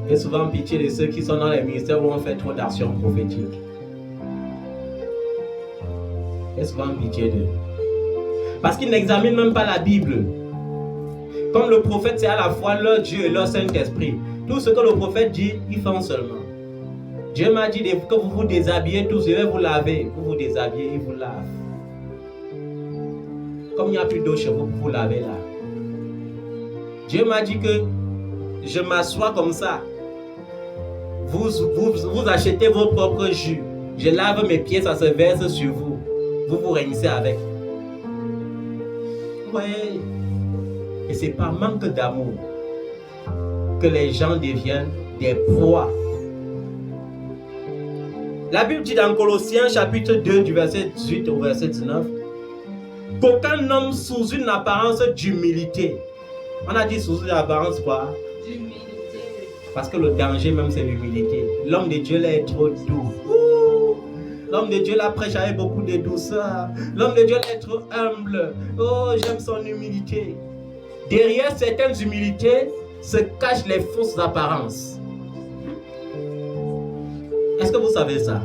J'ai souvent pitié de ceux qui sont dans les ministères où on fait trop d'actions prophétiques. J'ai souvent pitié d'eux. Parce qu'ils n'examinent même pas la Bible. Comme le prophète, c'est à la fois leur Dieu et leur Saint-Esprit. Tout ce que le prophète dit, ils font seulement. Dieu m'a dit que vous vous déshabillez tous, je vais vous laver. Vous vous déshabillez, il vous lave. Comme il n'y a plus d'eau chez vous pour vous laver là. Dieu m'a dit que je m'assois comme ça. Vous achetez vos propres jus. Je lave mes pieds, ça se verse sur vous. Vous vous réunissez avec. Vous voyez? Et c'est par manque d'amour que les gens deviennent des proies. La Bible dit dans Colossiens chapitre 2 du verset 18 au verset 19 qu'aucun homme sous une apparence d'humilité. On a dit sous une apparence quoi? D'humilité. Parce que le danger même c'est l'humilité. L'homme de Dieu là est trop doux. L'homme de Dieu là prêche avec beaucoup de douceur. L'homme de Dieu là est trop humble. Oh, j'aime son humilité. Derrière certaines humilités se cachent les fausses apparences. Est-ce que vous savez ça?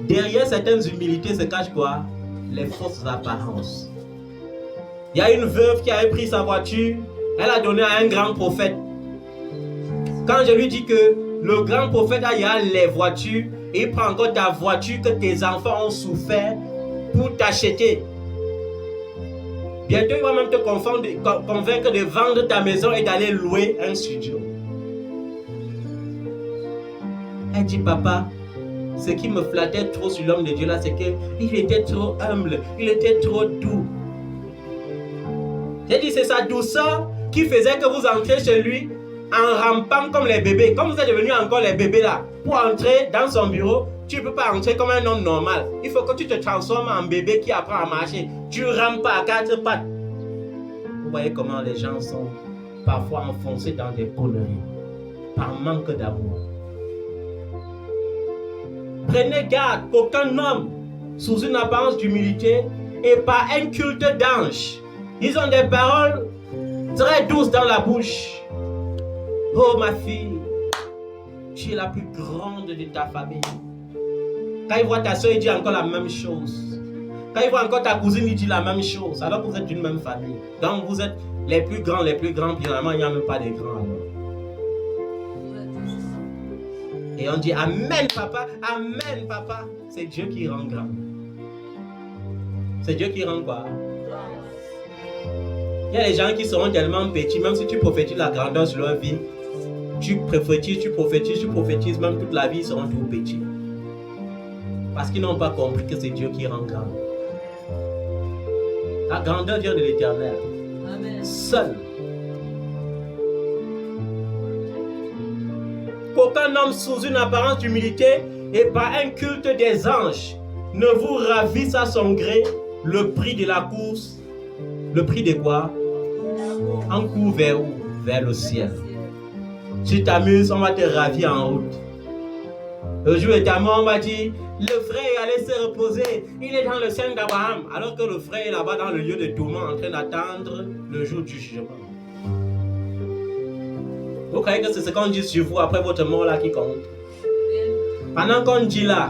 Derrière certaines humilités se cachent quoi? Les fausses apparences. Il y a une veuve qui avait pris sa voiture, elle a donné à un grand prophète. Quand je lui dis que le grand prophète a les voitures, et il prend encore ta voiture que tes enfants ont souffert pour t'acheter. Bientôt, il va même te convaincre de vendre ta maison et d'aller louer un studio. Elle dit, papa, ce qui me flattait trop sur l'homme de Dieu là, c'est qu'il était trop humble, il était trop doux. J'ai dit, c'est sa douceur qui faisait que vous entrez chez lui en rampant comme les bébés. Comme vous êtes devenus encore les bébés là, pour entrer dans son bureau, tu ne peux pas entrer comme un homme normal. Il faut que tu te transformes en bébé qui apprend à marcher. Tu ne rampes pas à quatre pattes. Vous voyez comment les gens sont parfois enfoncés dans des conneries par manque d'amour. Prenez garde qu'aucun homme sous une apparence d'humilité et par un culte d'ange. Ils ont des paroles très douces dans la bouche. Oh ma fille, tu es la plus grande de ta famille. Quand il voit ta soeur, il dit encore la même chose. Quand il voit encore ta cousine, il dit la même chose. Alors que vous êtes d'une même famille. Donc vous êtes les plus grands, finalement il n'y a même pas des grands alors. Et on dit Amen papa, Amen papa. C'est Dieu qui rend grand. C'est Dieu qui rend quoi? Il y a des gens qui seront tellement petits, même si tu prophétises la grandeur sur leur vie, tu prophétises, même toute la vie, ils seront tout petits. Parce qu'ils n'ont pas compris que c'est Dieu qui rend grand. La grandeur vient de l'Éternel. Amen. Seul. Qu'aucun homme sous une apparence d'humilité et par un culte des anges ne vous ravisse à son gré le prix de la course. Le prix de quoi? En cours vers où? Vers le ciel. Tu t'amuses, on va te ravir en route. Le jour de ta mort, on va dire, le frère est allé se reposer, il est dans le sein d'Abraham, alors que le frère est là-bas dans le lieu de tourment en train d'attendre le jour du jugement. Vous croyez que c'est ce qu'on dit sur vous après votre mort là qui compte? Pendant qu'on dit là,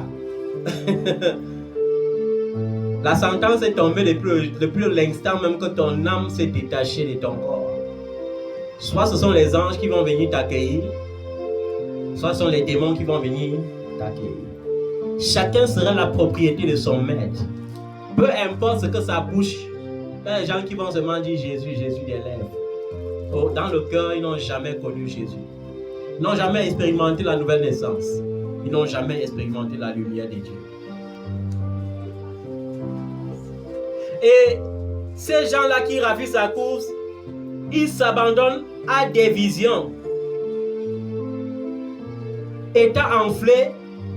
la sentence est tombée depuis l'instant même que ton âme s'est détachée de ton corps. Soit ce sont les anges qui vont venir t'accueillir, soit ce sont les démons qui vont venir t'accueillir. Chacun sera la propriété de son maître. Peu importe ce que sa bouche, il y a des gens qui vont seulement dire Jésus, Jésus des lèvres. Oh, dans le cœur, ils n'ont jamais connu Jésus. Ils n'ont jamais expérimenté la nouvelle naissance. Ils n'ont jamais expérimenté la lumière de Dieu. Et ces gens-là qui ravissent sa course, ils s'abandonnent à des visions, étant enflés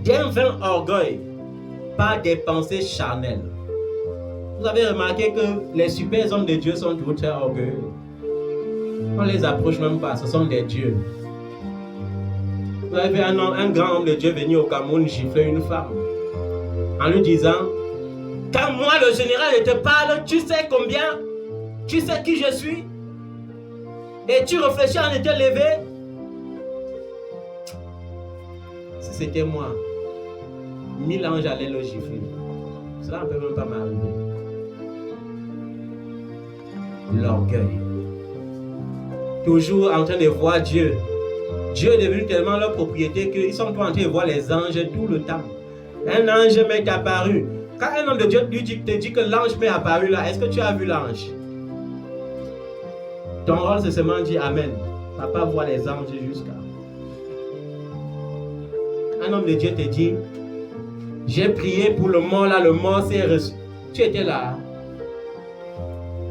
d'un vain orgueil par des pensées charnelles. Vous avez remarqué que les super hommes de Dieu sont toujours très orgueilleux. On ne les approche même pas, ce sont des dieux. Vous avez vu un grand homme de Dieu venir au Cameroun gifler une femme en lui disant, quand moi le général te parle, tu sais combien, tu sais qui je suis, et tu réfléchis à te lever. Si c'était moi, 1000 ans j'allais le gifler. Cela ne peut même pas m'arriver. L'orgueil. Toujours en train de voir Dieu. Dieu est devenu tellement leur propriété qu'ils sont en train de voir les anges tout le temps. Un ange m'est apparu. Quand un homme de Dieu te dit que l'ange m'est apparu là, est-ce que tu as vu l'ange? Ton rôle c'est seulement dire Amen. Papa voit les anges jusqu'à. Un homme de Dieu te dit, j'ai prié pour le mort là, le mort s'est reçu. Tu étais là.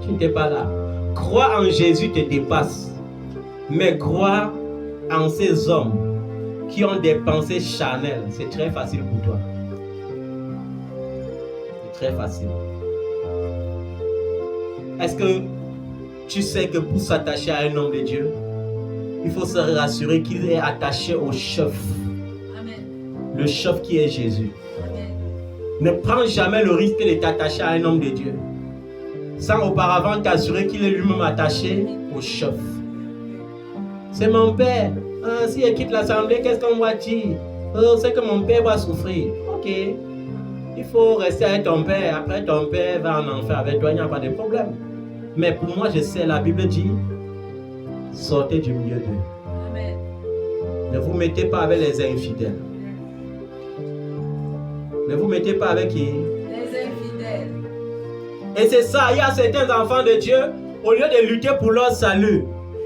Tu n'étais pas là. Croire en Jésus te dépasse. Mais croire en ces hommes qui ont des pensées charnelles, c'est très facile pour toi. C'est très facile. Est-ce que tu sais que pour s'attacher à un homme de Dieu, il faut se rassurer qu'il est attaché au chef. Amen. Le chef qui est Jésus. Amen. Ne prends jamais le risque de t'attacher à un homme de Dieu sans auparavant t'assurer qu'il est lui-même attaché au chef. C'est mon père. S'il quitte l'assemblée, qu'est-ce qu'on va dire? C'est que mon père va souffrir. Ok. Il faut rester avec ton père. Après, ton père va en enfer avec toi. Il n'y a pas de problème. Mais pour moi, je sais, la Bible dit, sortez du milieu d'eux. Amen. Ne vous mettez pas avec les infidèles. Ne vous mettez pas avec qui? Les infidèles. Et c'est ça, il y a certains enfants de Dieu, au lieu de lutter pour leur salut,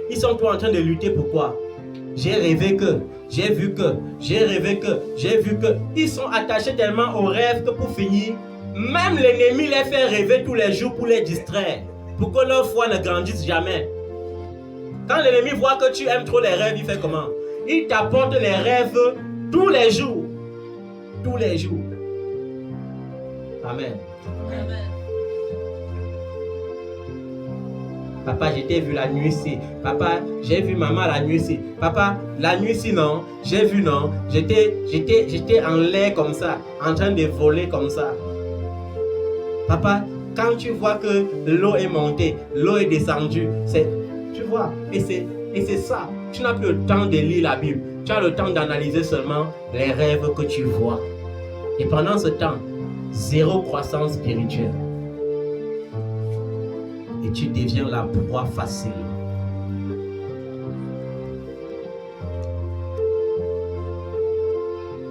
ils sont tous en train de lutter pour quoi? J'ai rêvé que, j'ai vu que, j'ai rêvé que, j'ai vu que. Ils sont attachés tellement au rêve que pour finir, même l'ennemi les fait rêver tous les jours pour les distraire, pour que leur foi ne grandisse jamais. Quand l'ennemi voit que tu aimes trop les rêves, il fait comment? Il t'apporte les rêves tous les jours. Tous les jours. Amen. Amen. Papa, je t'ai vu la nuit ici. Papa, j'ai vu maman la nuit ici. Papa, la nuit ici, non. J'ai vu, non. J'étais en l'air comme ça, en train de voler comme ça. Papa, quand tu vois que l'eau est montée, l'eau est descendue, tu vois, et c'est ça. Tu n'as plus le temps de lire la Bible. Tu as le temps d'analyser seulement les rêves que tu vois. Et pendant ce temps, zéro croissance spirituelle. Et tu deviens la proie facile.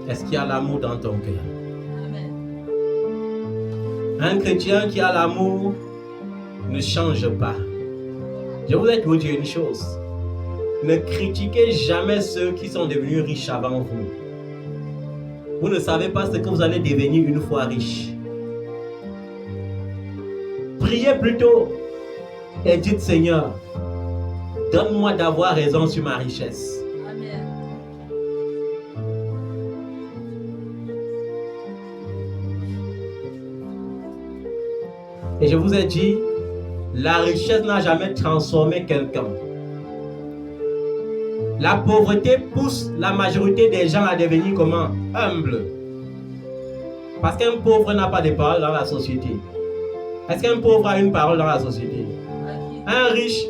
Est-ce qu'il y a l'amour dans ton cœur? Amen. Un chrétien qui a l'amour ne change pas. Je voudrais vous dire une chose. Ne critiquez jamais ceux qui sont devenus riches avant vous. Vous ne savez pas ce que vous allez devenir une fois riche. Priez plutôt et dites, Seigneur, donne-moi d'avoir raison sur ma richesse. Amen. Et je vous ai dit, la richesse n'a jamais transformé quelqu'un. La pauvreté pousse la majorité des gens à devenir comment? Humble. Parce qu'un pauvre n'a pas de parole dans la société. Est-ce qu'un pauvre a une parole dans la société? Un riche,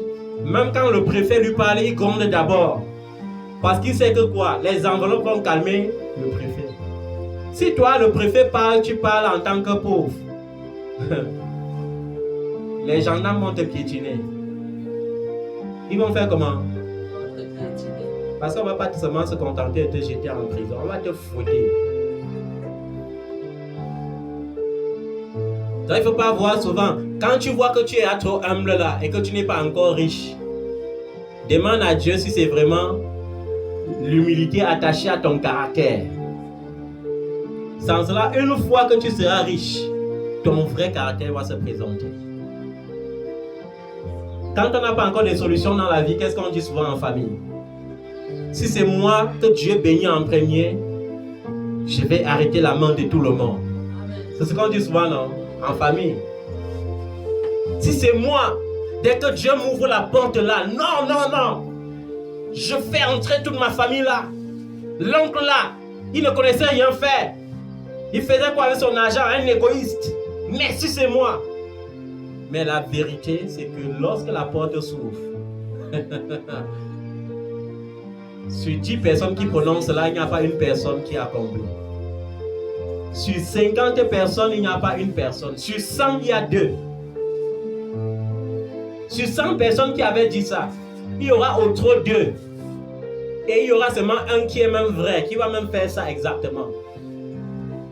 même quand le préfet lui parle, il gronde d'abord. Parce qu'il sait que quoi? Les enveloppes vont calmer le préfet. Si toi, le préfet parle, tu parles en tant que pauvre. Les gendarmes vont te piétiner. Ils vont faire comment? Parce qu'on ne va pas seulement se contenter de te jeter en prison, on va te fouetter. Donc il ne faut pas voir souvent, quand tu vois que tu es trop humble là et que tu n'es pas encore riche, demande à Dieu si c'est vraiment l'humilité attachée à ton caractère. Sans cela, une fois que tu seras riche, ton vrai caractère va se présenter. Quand on n'a pas encore de solutions dans la vie, qu'est-ce qu'on dit souvent en famille? Si c'est moi que Dieu bénit en premier, je vais arrêter la main de tout le monde. C'est ce qu'on dit souvent, non? En famille. Si c'est moi, dès que Dieu m'ouvre la porte là, non, non, non. Je fais entrer toute ma famille là. L'oncle là, il ne connaissait rien faire. Il faisait quoi avec son argent? Un égoïste. Mais si c'est moi. Mais la vérité, c'est que lorsque la porte s'ouvre, sur 10 personnes qui prononcent là, il n'y a pas une personne qui a compris. Sur 50 personnes, il n'y a pas une personne. Sur 100, il y a 2. Sur 100 personnes qui avaient dit ça, il y aura au trop 2. Et il y aura seulement un qui est même vrai, qui va même faire ça exactement.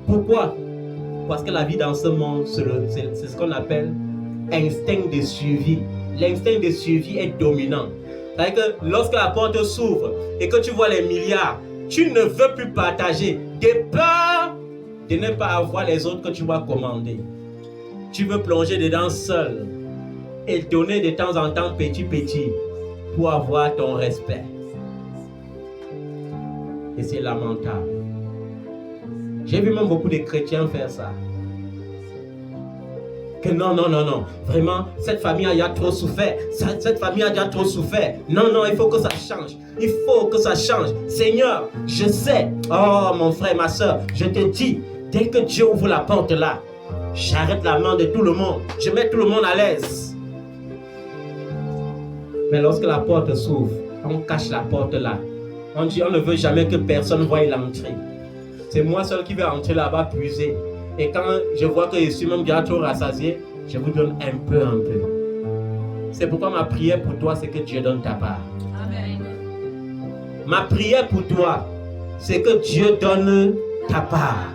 Pourquoi? Parce que la vie dans ce monde, c'est ce qu'on appelle instinct de survie. L'instinct de survie est dominant. C'est-à-dire que lorsque la porte s'ouvre et que tu vois les milliards, tu ne veux plus partager de peur de ne pas avoir les autres que tu vas commander. Tu veux plonger dedans seul. et donner de temps en temps petit pour avoir ton respect. Et c'est lamentable. J'ai vu même beaucoup de chrétiens faire ça. Que non. Vraiment, cette famille a déjà trop souffert. Cette famille a déjà trop souffert. Non, il faut que ça change. Il faut que ça change. Seigneur, je sais. Oh, mon frère, ma soeur, je te dis, dès que Dieu ouvre la porte là, j'arrête la main de tout le monde. Je mets tout le monde à l'aise. Mais lorsque la porte s'ouvre, on cache la porte là. On dit, on ne veut jamais que personne voie l'entrée. C'est moi seul qui vais entrer là-bas puiser. Et quand je vois que je suis même déjà trop rassasié, je vous donne un peu. C'est pourquoi ma prière pour toi, c'est que Dieu donne ta part. Amen. Ma prière pour toi, c'est que Dieu donne ta part.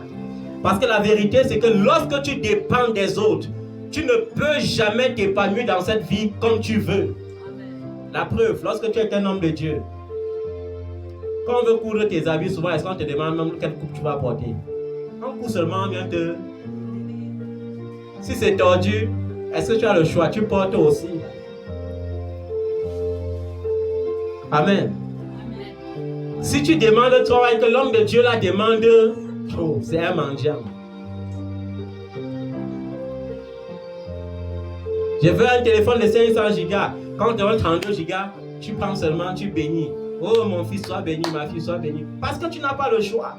Parce que la vérité, c'est que lorsque tu dépends des autres, tu ne peux jamais t'épanouir dans cette vie comme tu veux. Amen. La preuve, lorsque tu es un homme de Dieu, quand on veut coudre tes habits, souvent, est-ce qu'on te demande même quelle coupe tu vas porter? Un coup seulement, on vient te... Si c'est tordu, est-ce que tu as le choix? Tu portes aussi. Amen. Amen. Si tu demandes trop et que l'homme de Dieu la demande trop, c'est un mendiant. Je veux un téléphone de 500 gigas. Quand tu as 32 gigas, tu prends seulement, tu bénis. Oh, mon fils, sois béni, ma fille, sois bénie. Parce que tu n'as pas le choix.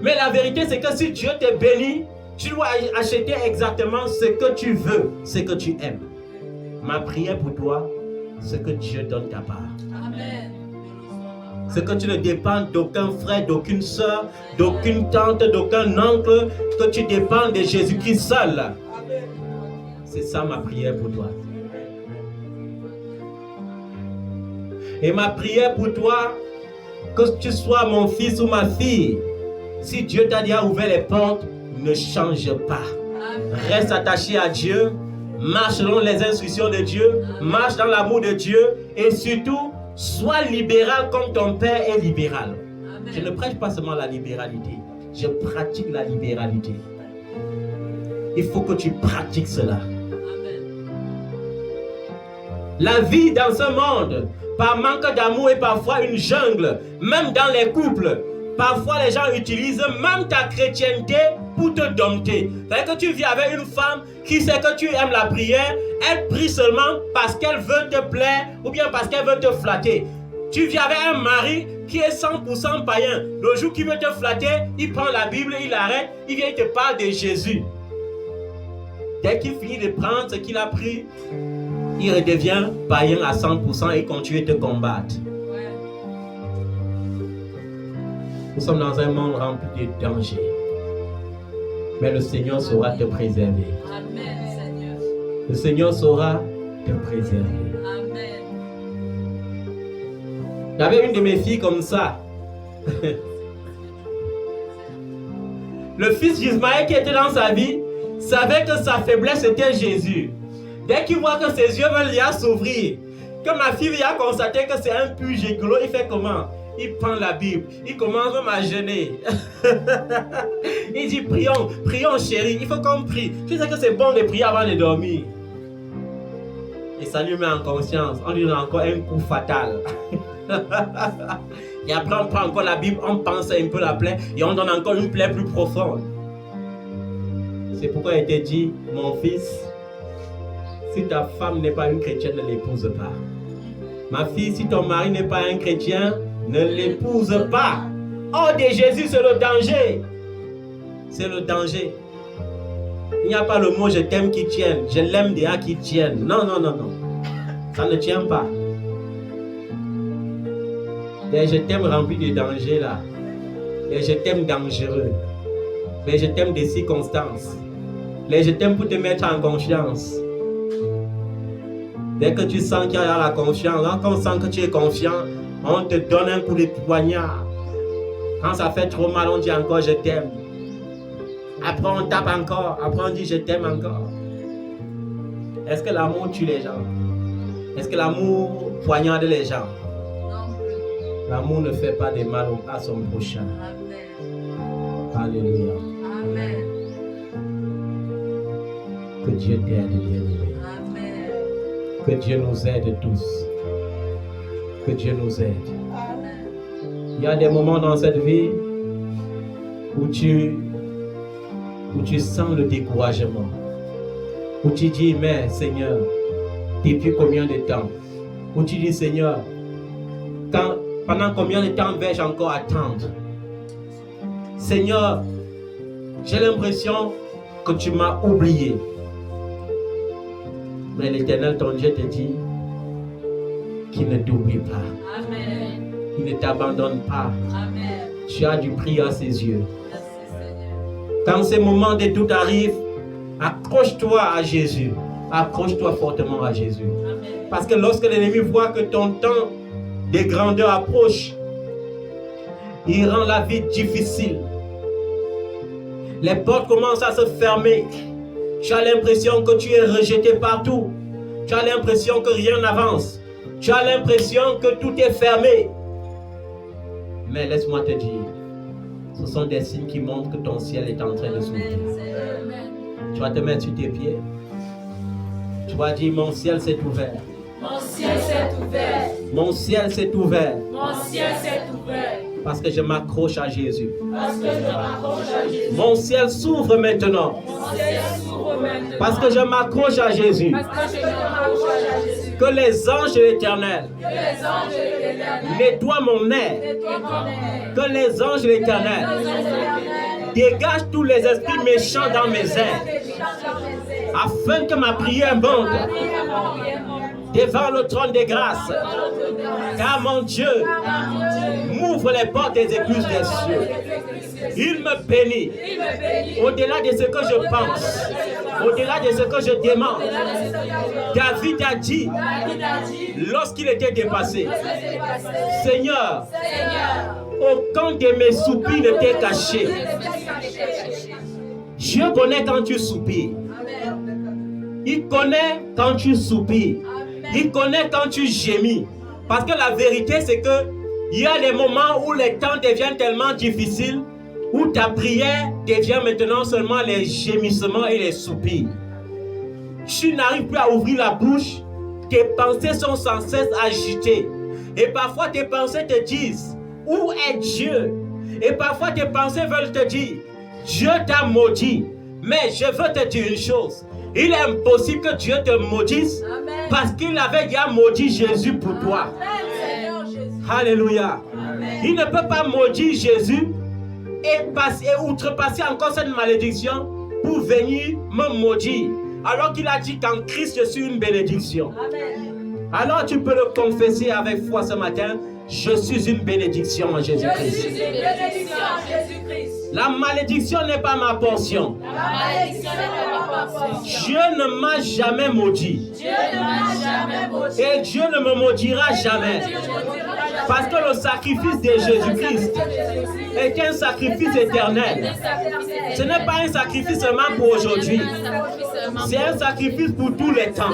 Mais la vérité, c'est que si Dieu te bénit, tu dois acheter exactement ce que tu veux, ce que tu aimes. Ma prière pour toi, c'est que Dieu donne ta part. Amen. C'est que tu ne dépends d'aucun frère, d'aucune soeur, d'aucune tante, d'aucun oncle, que tu dépends de Jésus-Christ seul. Amen. C'est ça ma prière pour toi. Et ma prière pour toi, que tu sois mon fils ou ma fille, si Dieu t'a déjà ouvert les portes, ne change pas. Reste attaché à Dieu, marche selon les instructions de Dieu, marche dans l'amour de Dieu et surtout, sois libéral comme ton Père est libéral. Amen. Je ne prêche pas seulement la libéralité, je pratique la libéralité. Il faut que tu pratiques cela. Amen. La vie dans ce monde, par manque d'amour est parfois une jungle, même dans les couples. Parfois, les gens utilisent même ta chrétienté pour te dompter. C'est-à-dire que tu vis avec une femme qui sait que tu aimes la prière, elle prie seulement parce qu'elle veut te plaire ou bien parce qu'elle veut te flatter. Tu vis avec un mari qui est 100% païen. Le jour qu'il veut te flatter, il prend la Bible, il arrête, il vient, il te parle de Jésus. Dès qu'il finit de prendre ce qu'il a pris, il redevient païen à 100% et continue de te combattre. Nous sommes dans un monde rempli de dangers. Mais le Seigneur saura te préserver. Amen, Seigneur. Le Seigneur saura te préserver. Amen. J'avais une de mes filles comme ça. Le fils d'Ismaël qui était dans sa vie savait que sa faiblesse était Jésus. Dès qu'il voit que ses yeux veulent y s'ouvrir, que ma fille vient constater que c'est un pur gigolo, il fait comment? Il prend la Bible, il commence même à jeûner. Il dit prions chérie, il faut qu'on prie. Tu sais que c'est bon de prier avant de dormir. Et ça lui met en conscience, on lui donne encore un coup fatal. Et après on prend encore la Bible, on pense un peu la plaie et on donne encore une plaie plus profonde. C'est pourquoi il te dit, mon fils, si ta femme n'est pas une chrétienne, ne l'épouse pas. Ma fille, si ton mari n'est pas un chrétien, ne l'épouse pas. Hors de Jésus, c'est le danger. C'est le danger. Il n'y a pas le mot je t'aime qui tienne. Je l'aime déjà qui tienne. Non. Ça ne tient pas. Les je t'aime remplis de danger là. Les je t'aime dangereux. Les je t'aime des circonstances. Les je t'aime pour te mettre en confiance. Dès que tu sens qu'il y a la confiance, quand on sent que tu es confiant, on te donne un coup de poignard. Quand ça fait trop mal, on dit encore je t'aime. Après on tape encore. Après on dit je t'aime encore. Est-ce que l'amour tue les gens? Est-ce que l'amour poignarde les gens? Non. L'amour ne fait pas de mal à son prochain. Amen. Alléluia. Amen. Que Dieu t'aide, bien-aimé. Amen. Que Dieu nous aide tous. Que Dieu nous aide. Il y a des moments dans cette vie où tu sens le découragement. Où tu dis, mais Seigneur, depuis combien de temps? Où tu dis, Seigneur, pendant combien de temps vais-je encore attendre? Seigneur, j'ai l'impression que tu m'as oublié. Mais l'Éternel, ton Dieu, te dit qu'il ne t'oublie pas. Amen. Il ne t'abandonne pas. Amen. Tu as du prix à ses yeux. Quand ces moments de doute arrivent, accroche-toi à Jésus. Accroche-toi fortement à Jésus. Amen. Parce que lorsque l'ennemi voit que ton temps de grandeur approche, il rend la vie difficile. Les portes commencent à se fermer. Tu as l'impression que tu es rejeté partout. Tu as l'impression que rien n'avance. Tu as l'impression que tout est fermé. Mais laisse-moi te dire, ce sont des signes qui montrent que ton ciel est en train de s'ouvrir. Tu vas te mettre sur tes pieds. Tu vas dire, mon ciel s'est ouvert. Mon ciel s'est ouvert. Mon ciel s'est ouvert. Mon ciel s'est ouvert. Parce que je m'accroche à Jésus. Parce que je m'accroche à Jésus. Mon ciel s'ouvre maintenant. Mon ciel s'ouvre maintenant. Parce que je m'accroche à Jésus. Parce que je m'accroche à Jésus. Que les anges de l'Éternel Que les anges de l'Éternel nettoient mon nez. nettoient mon nez. Que les anges de l'Éternel dégagent tous les esprits méchants dans mes ailes. Afin que ma prière monte devant le trône des grâces. Car mon Dieu m'ouvre les portes des écluses des cieux. Il me bénit au-delà de ce que je pense, au-delà de ce que je demande. David a dit lorsqu'il était dépassé, Seigneur, aucun de mes soupirs ne t'est caché. Dieu connaît quand tu soupires. Il connaît quand tu soupires. Il connaît quand tu gémis. Parce que la vérité, c'est que il y a des moments où les temps deviennent tellement difficiles, où ta prière devient maintenant seulement les gémissements et les soupirs. Tu n'arrives plus à ouvrir la bouche. Tes pensées sont sans cesse agitées. Et parfois tes pensées te disent, où est Dieu? Et parfois tes pensées veulent te dire, Dieu t'a maudit. Mais je veux te dire une chose. Il est impossible que Dieu te maudisse. Amen. Parce qu'il avait déjà maudit Jésus pour toi. Amen. Alléluia. Amen. Il ne peut pas maudire Jésus et outrepasser encore cette malédiction pour venir me maudire. Alors qu'il a dit qu'en Christ je suis une bénédiction. Amen. Alors tu peux le confesser avec foi ce matin. Je suis une bénédiction en Jésus-Christ. Je suis une bénédiction en Jésus-Christ. La malédiction n'est pas ma portion. La malédiction n'est pas ma portion. Dieu ne m'a jamais maudit. Dieu ne m'a jamais maudit. Et Dieu ne me maudira jamais. Parce que le sacrifice de Jésus-Christ est un sacrifice éternel. Ce n'est pas un sacrifice seulement pour aujourd'hui. C'est un sacrifice pour tous les temps.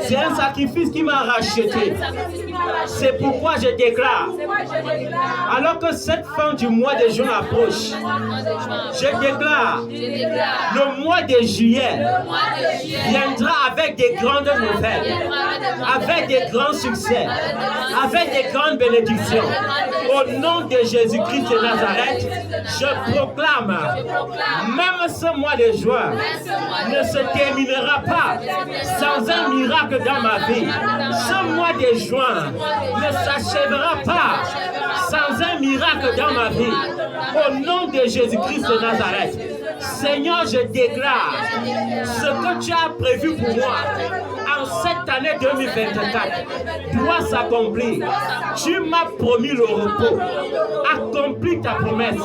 C'est un sacrifice qui m'a racheté. C'est pourquoi je déclare, alors que cette fin du mois de juin approche, je déclare, le mois de juillet viendra avec des grandes nouvelles, avec des grands succès, avec des grandes bénédictions. Au nom de Jésus-Christ de Nazareth, je proclame, même ce mois de juin ne se terminera pas sans un miracle dans ma vie. Ce mois de juin ne s'achèvera pas sans un miracle dans ma vie. Au nom de Jésus-Christ de Nazareth, Seigneur, je déclare ce que tu as prévu pour moi en cette année 2024 doit s'accomplir. Tu m'as promis le repos. Accomplis ta promesse.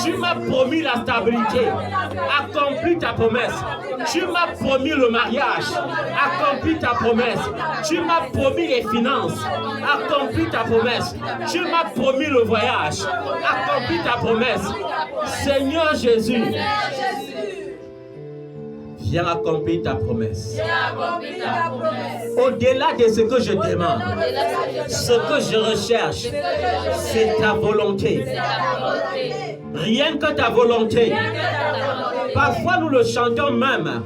Tu m'as promis la stabilité. Accomplis ta promesse. Tu m'as promis le mariage. Accomplis ta promesse. Tu m'as promis les finances. Accomplis ta promesse. Tu m'as promis le voyage. Accomplis ta promesse. Seigneur Jésus, viens accomplir ta promesse. Au-delà de ce que je demande, ce que je recherche, c'est ta volonté. Rien que ta volonté. Parfois nous le chantons même,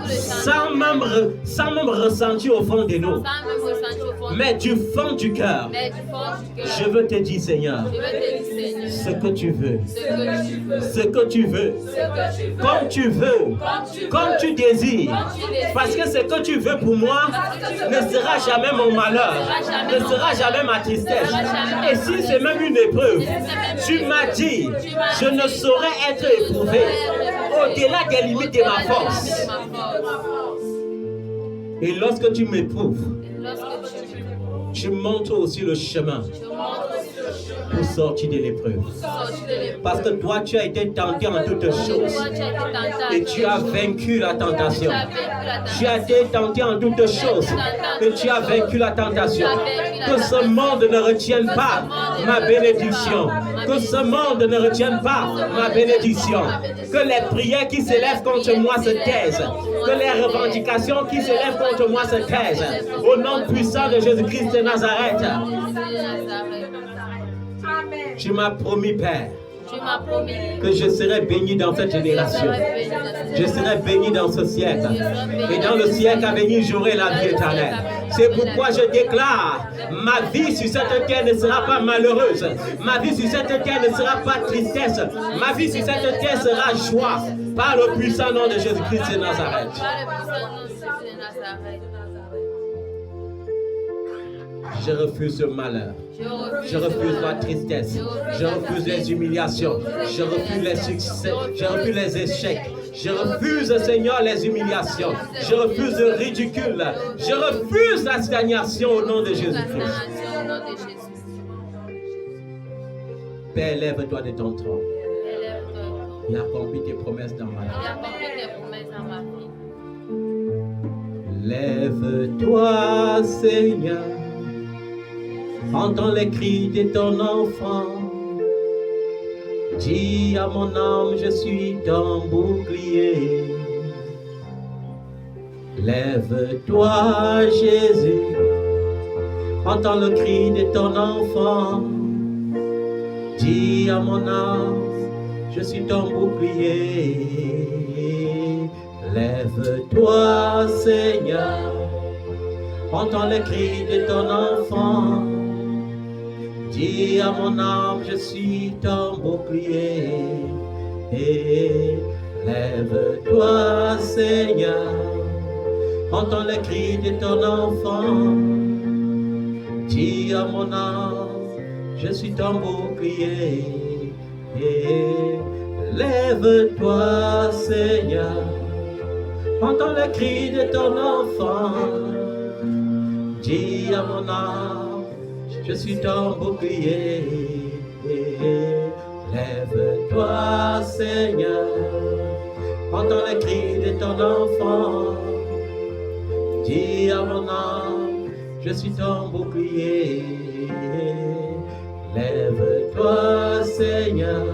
sans même ressentir au fond de nous. Mais du fond du cœur, je veux te dire, Seigneur, ce que tu veux, ce que tu veux, comme tu veux, comme tu désires. Parce que ce que tu veux pour moi ne sera jamais mon malheur, ne sera jamais ma tristesse. Et si c'est même une épreuve, tu m'as dit, je ne saurais être éprouvé au-delà des limites de ma force. Et lorsque tu m'éprouves, tu montres aussi le chemin pour sortir de l'épreuve. Parce que toi, tu as été tenté en toutes choses et tu as vaincu la tentation. Tu as été tenté en toutes choses et tu as vaincu la tentation. Que ce monde ne retienne pas ma bénédiction. Que ce monde ne retienne pas ma bénédiction. Que les prières qui s'élèvent contre moi se taisent. Que les revendications qui s'élèvent contre moi se taisent. Au nom puissant de Jésus-Christ de Nazareth. Tu m'as promis, Père, que je serai béni dans cette génération. Je serai béni dans ce siècle. Et dans le siècle à venir, j'aurai la vie éternelle. C'est pourquoi je déclare, ma vie sur cette terre ne sera pas malheureuse. Ma vie sur cette terre ne sera pas tristesse. Ma vie sur cette terre sera joie. Par le puissant nom de Jésus-Christ de Nazareth. Je refuse le malheur. Je refuse la tristesse. Je refuse les humiliations. Je refuse les succès. Je refuse les échecs. Je refuse, Seigneur, les humiliations. Je refuse le ridicule. Je refuse la stagnation au nom de Jésus-Christ. Père, lève-toi de ton trône et accomplis tes promesses dans ma vie. Lève-toi, Seigneur. Entends les cris de ton enfant. Dis à mon âme, je suis ton bouclier. Lève-toi, Jésus. Entends le cri de ton enfant. Dis à mon âme, je suis ton bouclier. Lève-toi, Seigneur. Entends les cris de ton enfant. Dis à mon âme, je suis ton bouclier. Et lève-toi, Seigneur. Entends les cris de ton enfant. Dis à mon âme, je suis ton bouclier. Et lève-toi, Seigneur. Entends les cris de ton enfant. Dis à mon âme, je suis ton bouclier. Lève-toi, Seigneur. Entends les cris de ton enfant. Dis à mon âme, je suis ton bouclier. Lève-toi, Seigneur.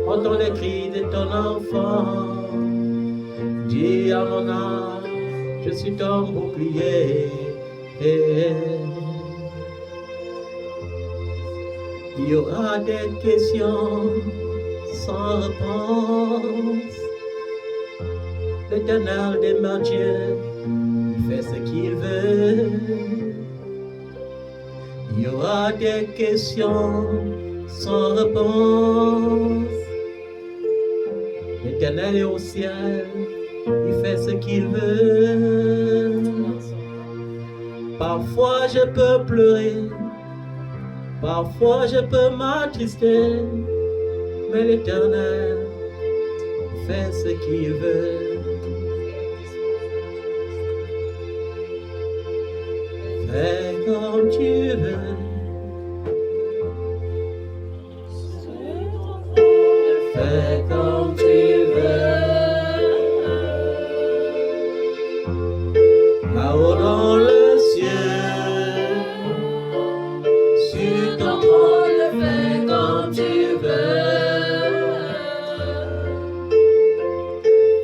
Entends les cris de ton enfant. Dis à mon âme, je suis ton bouclier. Il y aura des questions sans réponse. L'Éternel demeure Dieu, il fait ce qu'il veut. Il y aura des questions sans réponse. L'Éternel est au ciel, il fait ce qu'il veut. Parfois je peux pleurer, parfois je peux m'attrister, mais l'Éternel fait ce qu'il veut. Fais comme tu veux. Fais comme tu veux. Là-haut dans le ciel, sur ton trône, fais comme tu veux.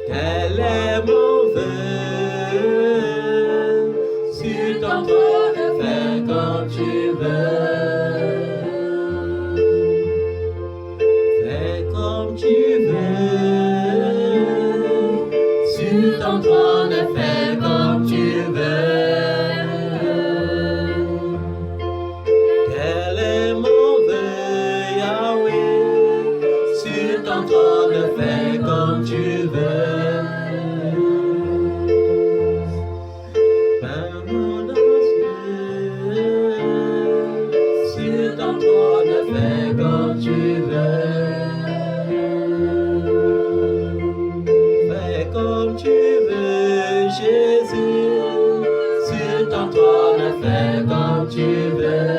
Tel est mon vœu, sur ton trône, fais comme tu veux. ton trône, fais comme tu veux. Fais comme tu veux, Jésus. Sur ton trône, fais comme tu veux.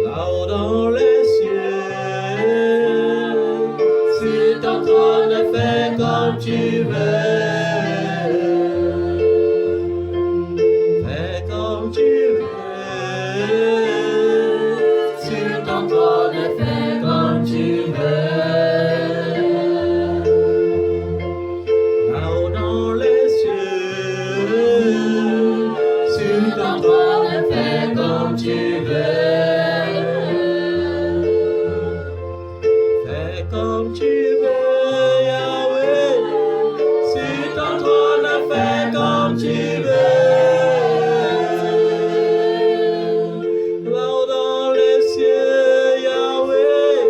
Là-haut dans les cieux, sur ton trône, fais comme tu veux. Fais comme tu veux. Sur ton trône, fais comme tu veux. Là-haut dans les cieux, sur ton trône, fais comme tu veux. Fais comme tu veux, Yahweh. Sur ton trône, fais comme tu veux. Là-haut dans les cieux, Yahweh.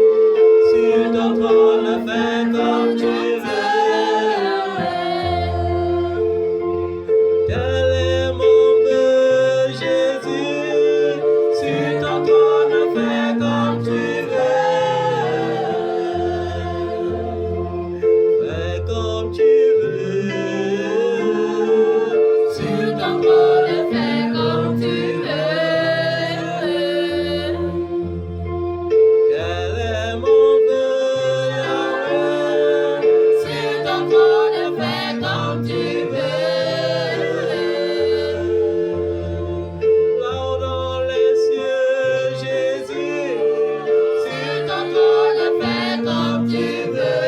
Sur ton trône, fais comme tu veux. Tel est mon vœu, Jésus. Sur ton trône, fais comme tu veux. Fais comme tu veux. Sur ton trône, fais comme tu veux. Quel est mon vœu, Yahweh. Sur ton trône, fais comme tu veux. Là-haut dans les cieux, Jésus. Sur ton trône, fais comme tu veux.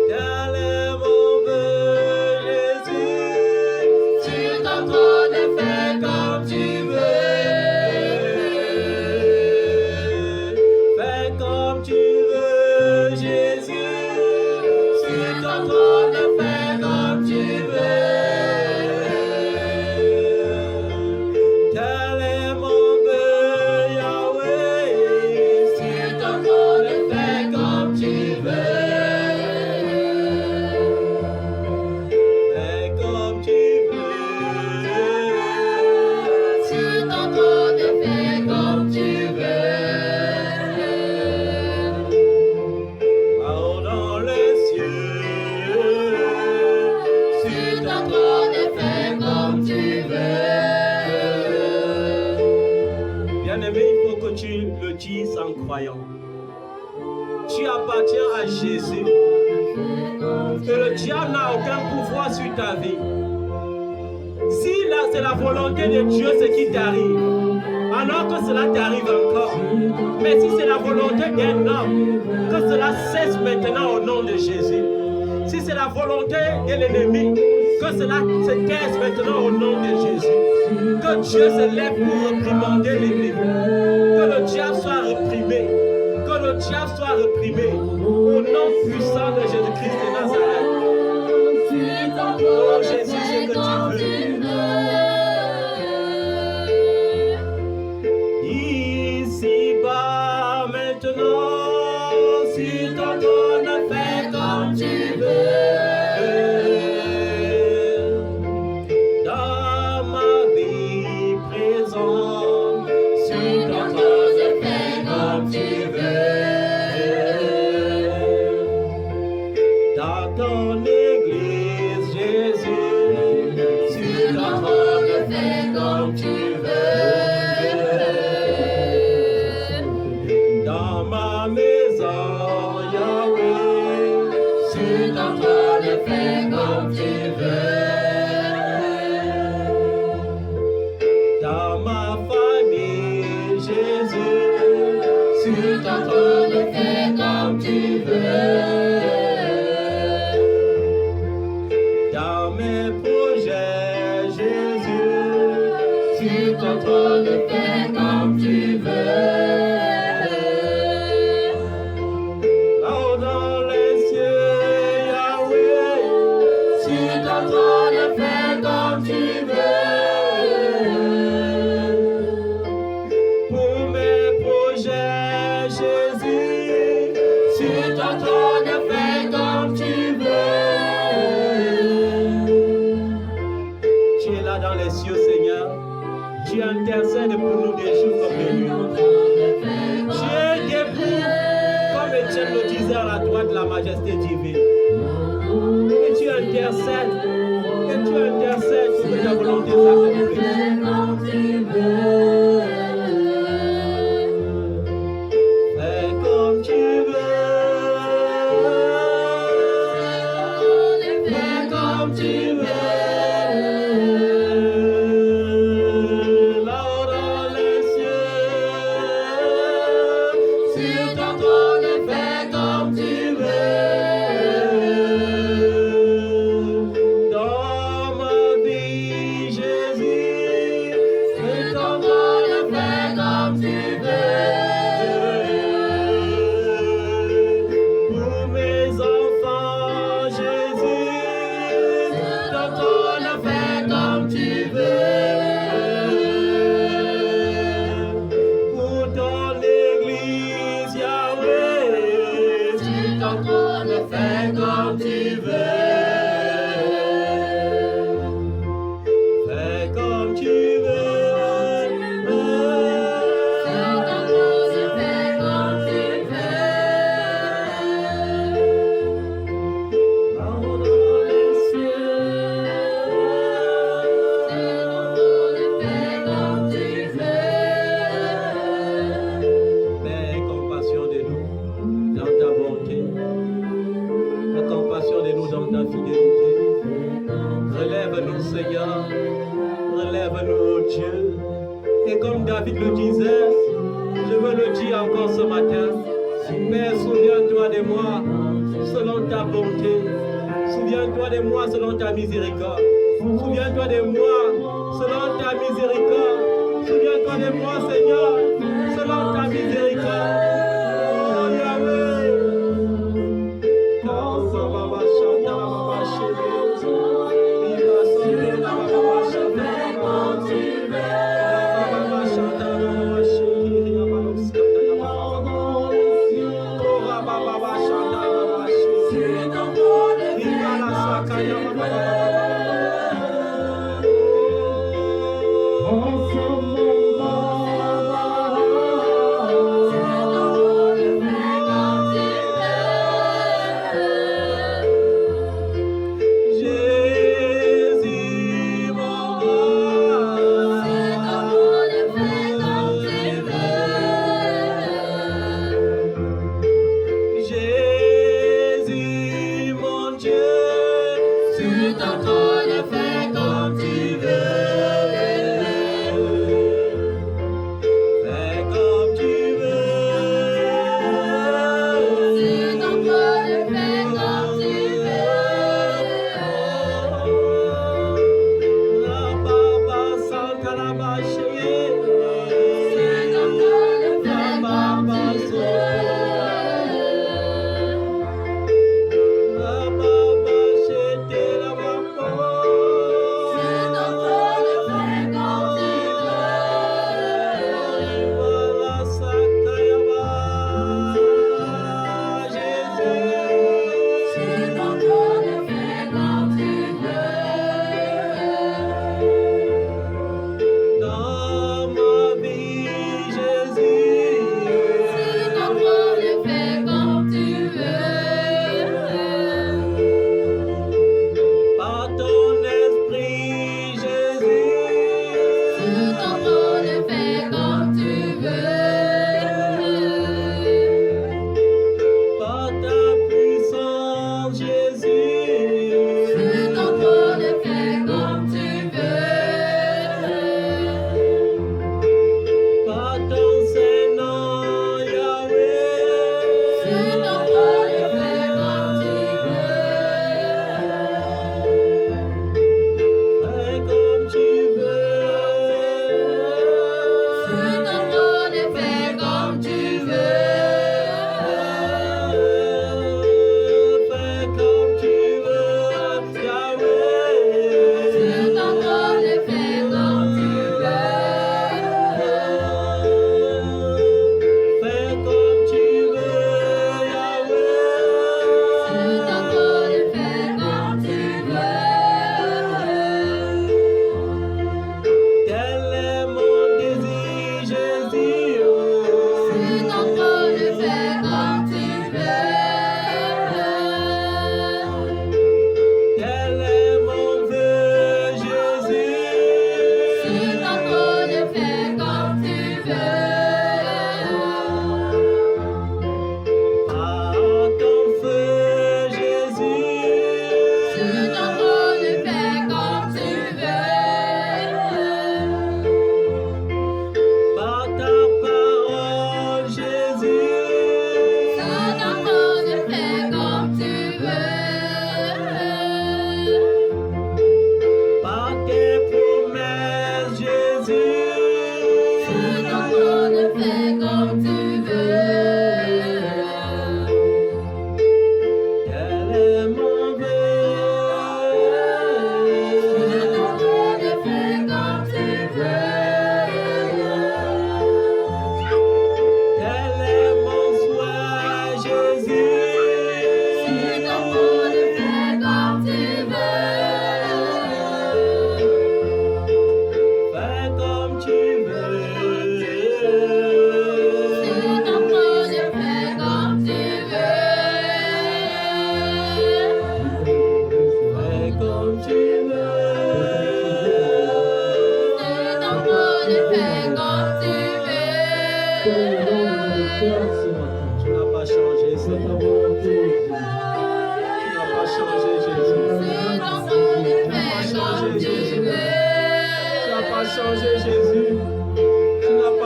Quel est mon vœu, Jésus. Sur ton trône, fais comme tu veux. Fais comme tu veux, Jésus. Sur ton trône, fais comme tu veux. Quel est mon vœu, Yahweh. Sur ton trône, fais comme tu veux. Fais comme tu veux. Sur ton trône, fais comme tu veux. Là-haut dans les cieux, sur ton trône, fais comme tu veux. Bien-aimé, il faut que tu le dises en croyant. Tu appartiens à Jésus. Que le diable n'a aucun pouvoir sur ta vie. Si là c'est la volonté de Dieu ce qui t'arrive, alors que cela t'arrive encore. Mais si c'est la volonté d'un homme, que cela cesse maintenant au nom de Jésus. Si c'est la volonté de l'ennemi, que cela se taise maintenant au nom de Jésus. Que Dieu se lève pour réprimander l'ennemi. Que le diable soit réprimé. Que le diable soit réprimé. Au nom puissant de Jésus-Christ de Nazareth. Oh Jésus, ce que tu veux. Ici-bas, maintenant, sur ton trône, fais comme tu veux. Dans ma vie présente, sur ton trône, fais comme tu veux. Dans ton église, Jésus, sur ton trône, fais comme tu veux. Dans ma maison, Yahweh, sur ton trône, fais comme tu veux. Dans ma famille, Jésus, sur ton trône, fais comme tu veux. Dans mes projets, Jésus, sur ton trône, fais comme tu veux. Là-haut dans les cieux, Yahweh, sur ton trône, fais comme tu veux. Pour mes projets, Jésus, sur ton trône, fais comme tu veux. Tu es là les cieux, Seigneur, tu intercèdes pour nous des jours comme des nuits. Tu es debout, comme Étienne le disait, à la droite de la majesté divine. Et tu intercèdes pour que ta volonté s'accomplisse. Fais comme tu veux. Fais comme tu veux. Là-haut dans les cieux, sur ton trône, fais comme tu veux. Dans ma vie, Jésus, sur ton trône, fais comme tu veux. Pour mes enfants, Jésus, sur ton trône, fais comme tu veux. Pour ton église, Yahweh, sur ton trône, fais comme tu veux. Fais comme tu veux. Là-haut dans les cieux, Père, aie compassion de nous dans ta bonté. Aie compassion de nous dans ta fidélité. Relève-nous, Seigneur. Relève-nous, oh Dieu. Et comme David le disait, je veux le dire encore ce matin. Père, souviens-toi de moi selon ta bonté. Souviens-toi de moi selon ta miséricorde. Souviens-toi de moi selon ta miséricorde. Souviens-toi de moi, Seigneur, selon ta miséricorde. Oh Yahweh. En ce moment,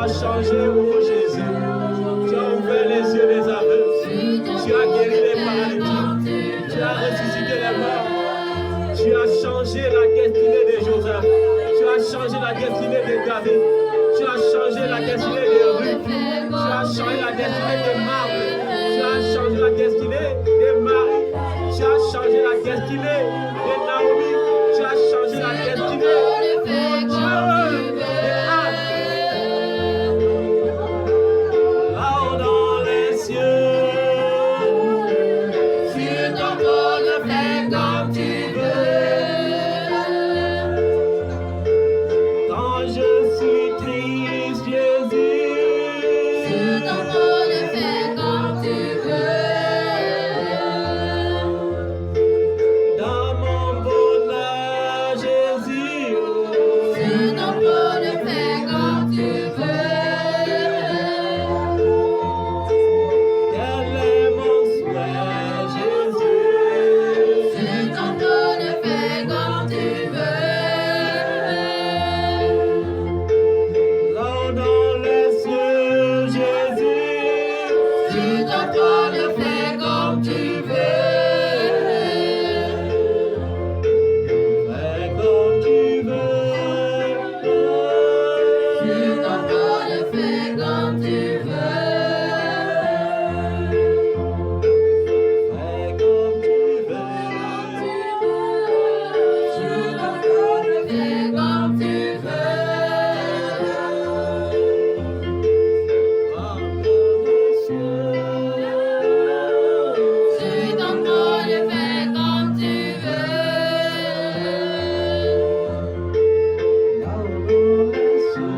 as changé, oh Jésus. Tu as ouvert les yeux des aveugles. Tu as guéri les paralytiques. Tu as ressuscité les morts. Tu as changé la destinée de Joseph. Tu as changé la destinée de David. Tu as changé la destinée de Ruth. Tu as changé la destinée de Marthe. Tu as changé la destinée de Marie. Tu as changé la destinée de Naomi. Tu as changé la destinée de Dieu, de Anne. Là-haut dans les cieux, tu t'en le faire comme tu veux. Quand je suis triste, Jésus, tu t'en le faire comme tu veux. Dans mon bonheur, Jésus, tu t'en le faire comme tu veux. Quel est mon souhait, Jésus, tu t'en le faire comme tu veux. Là dans les cieux, Jésus, tu t'en le faire comme tu veux. Fais comme tu veux. Tu t'en le faire comme tu veux. Fais comme tu veux. Tu t'en le faire comme tu veux. Dans les cieux, tu t'en le faire comme tu veux. Dans les cieux,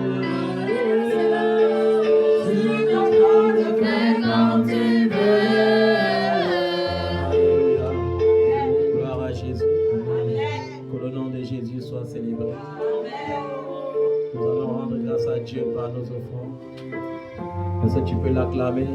tu t'en le faire comme tu veux. Alléluia. Gloire à Jésus. Que le nom de Jésus soit célébré. Nous allons rendre grâce à Dieu par nos offrandes. Est-ce que tu peux l'acclamer?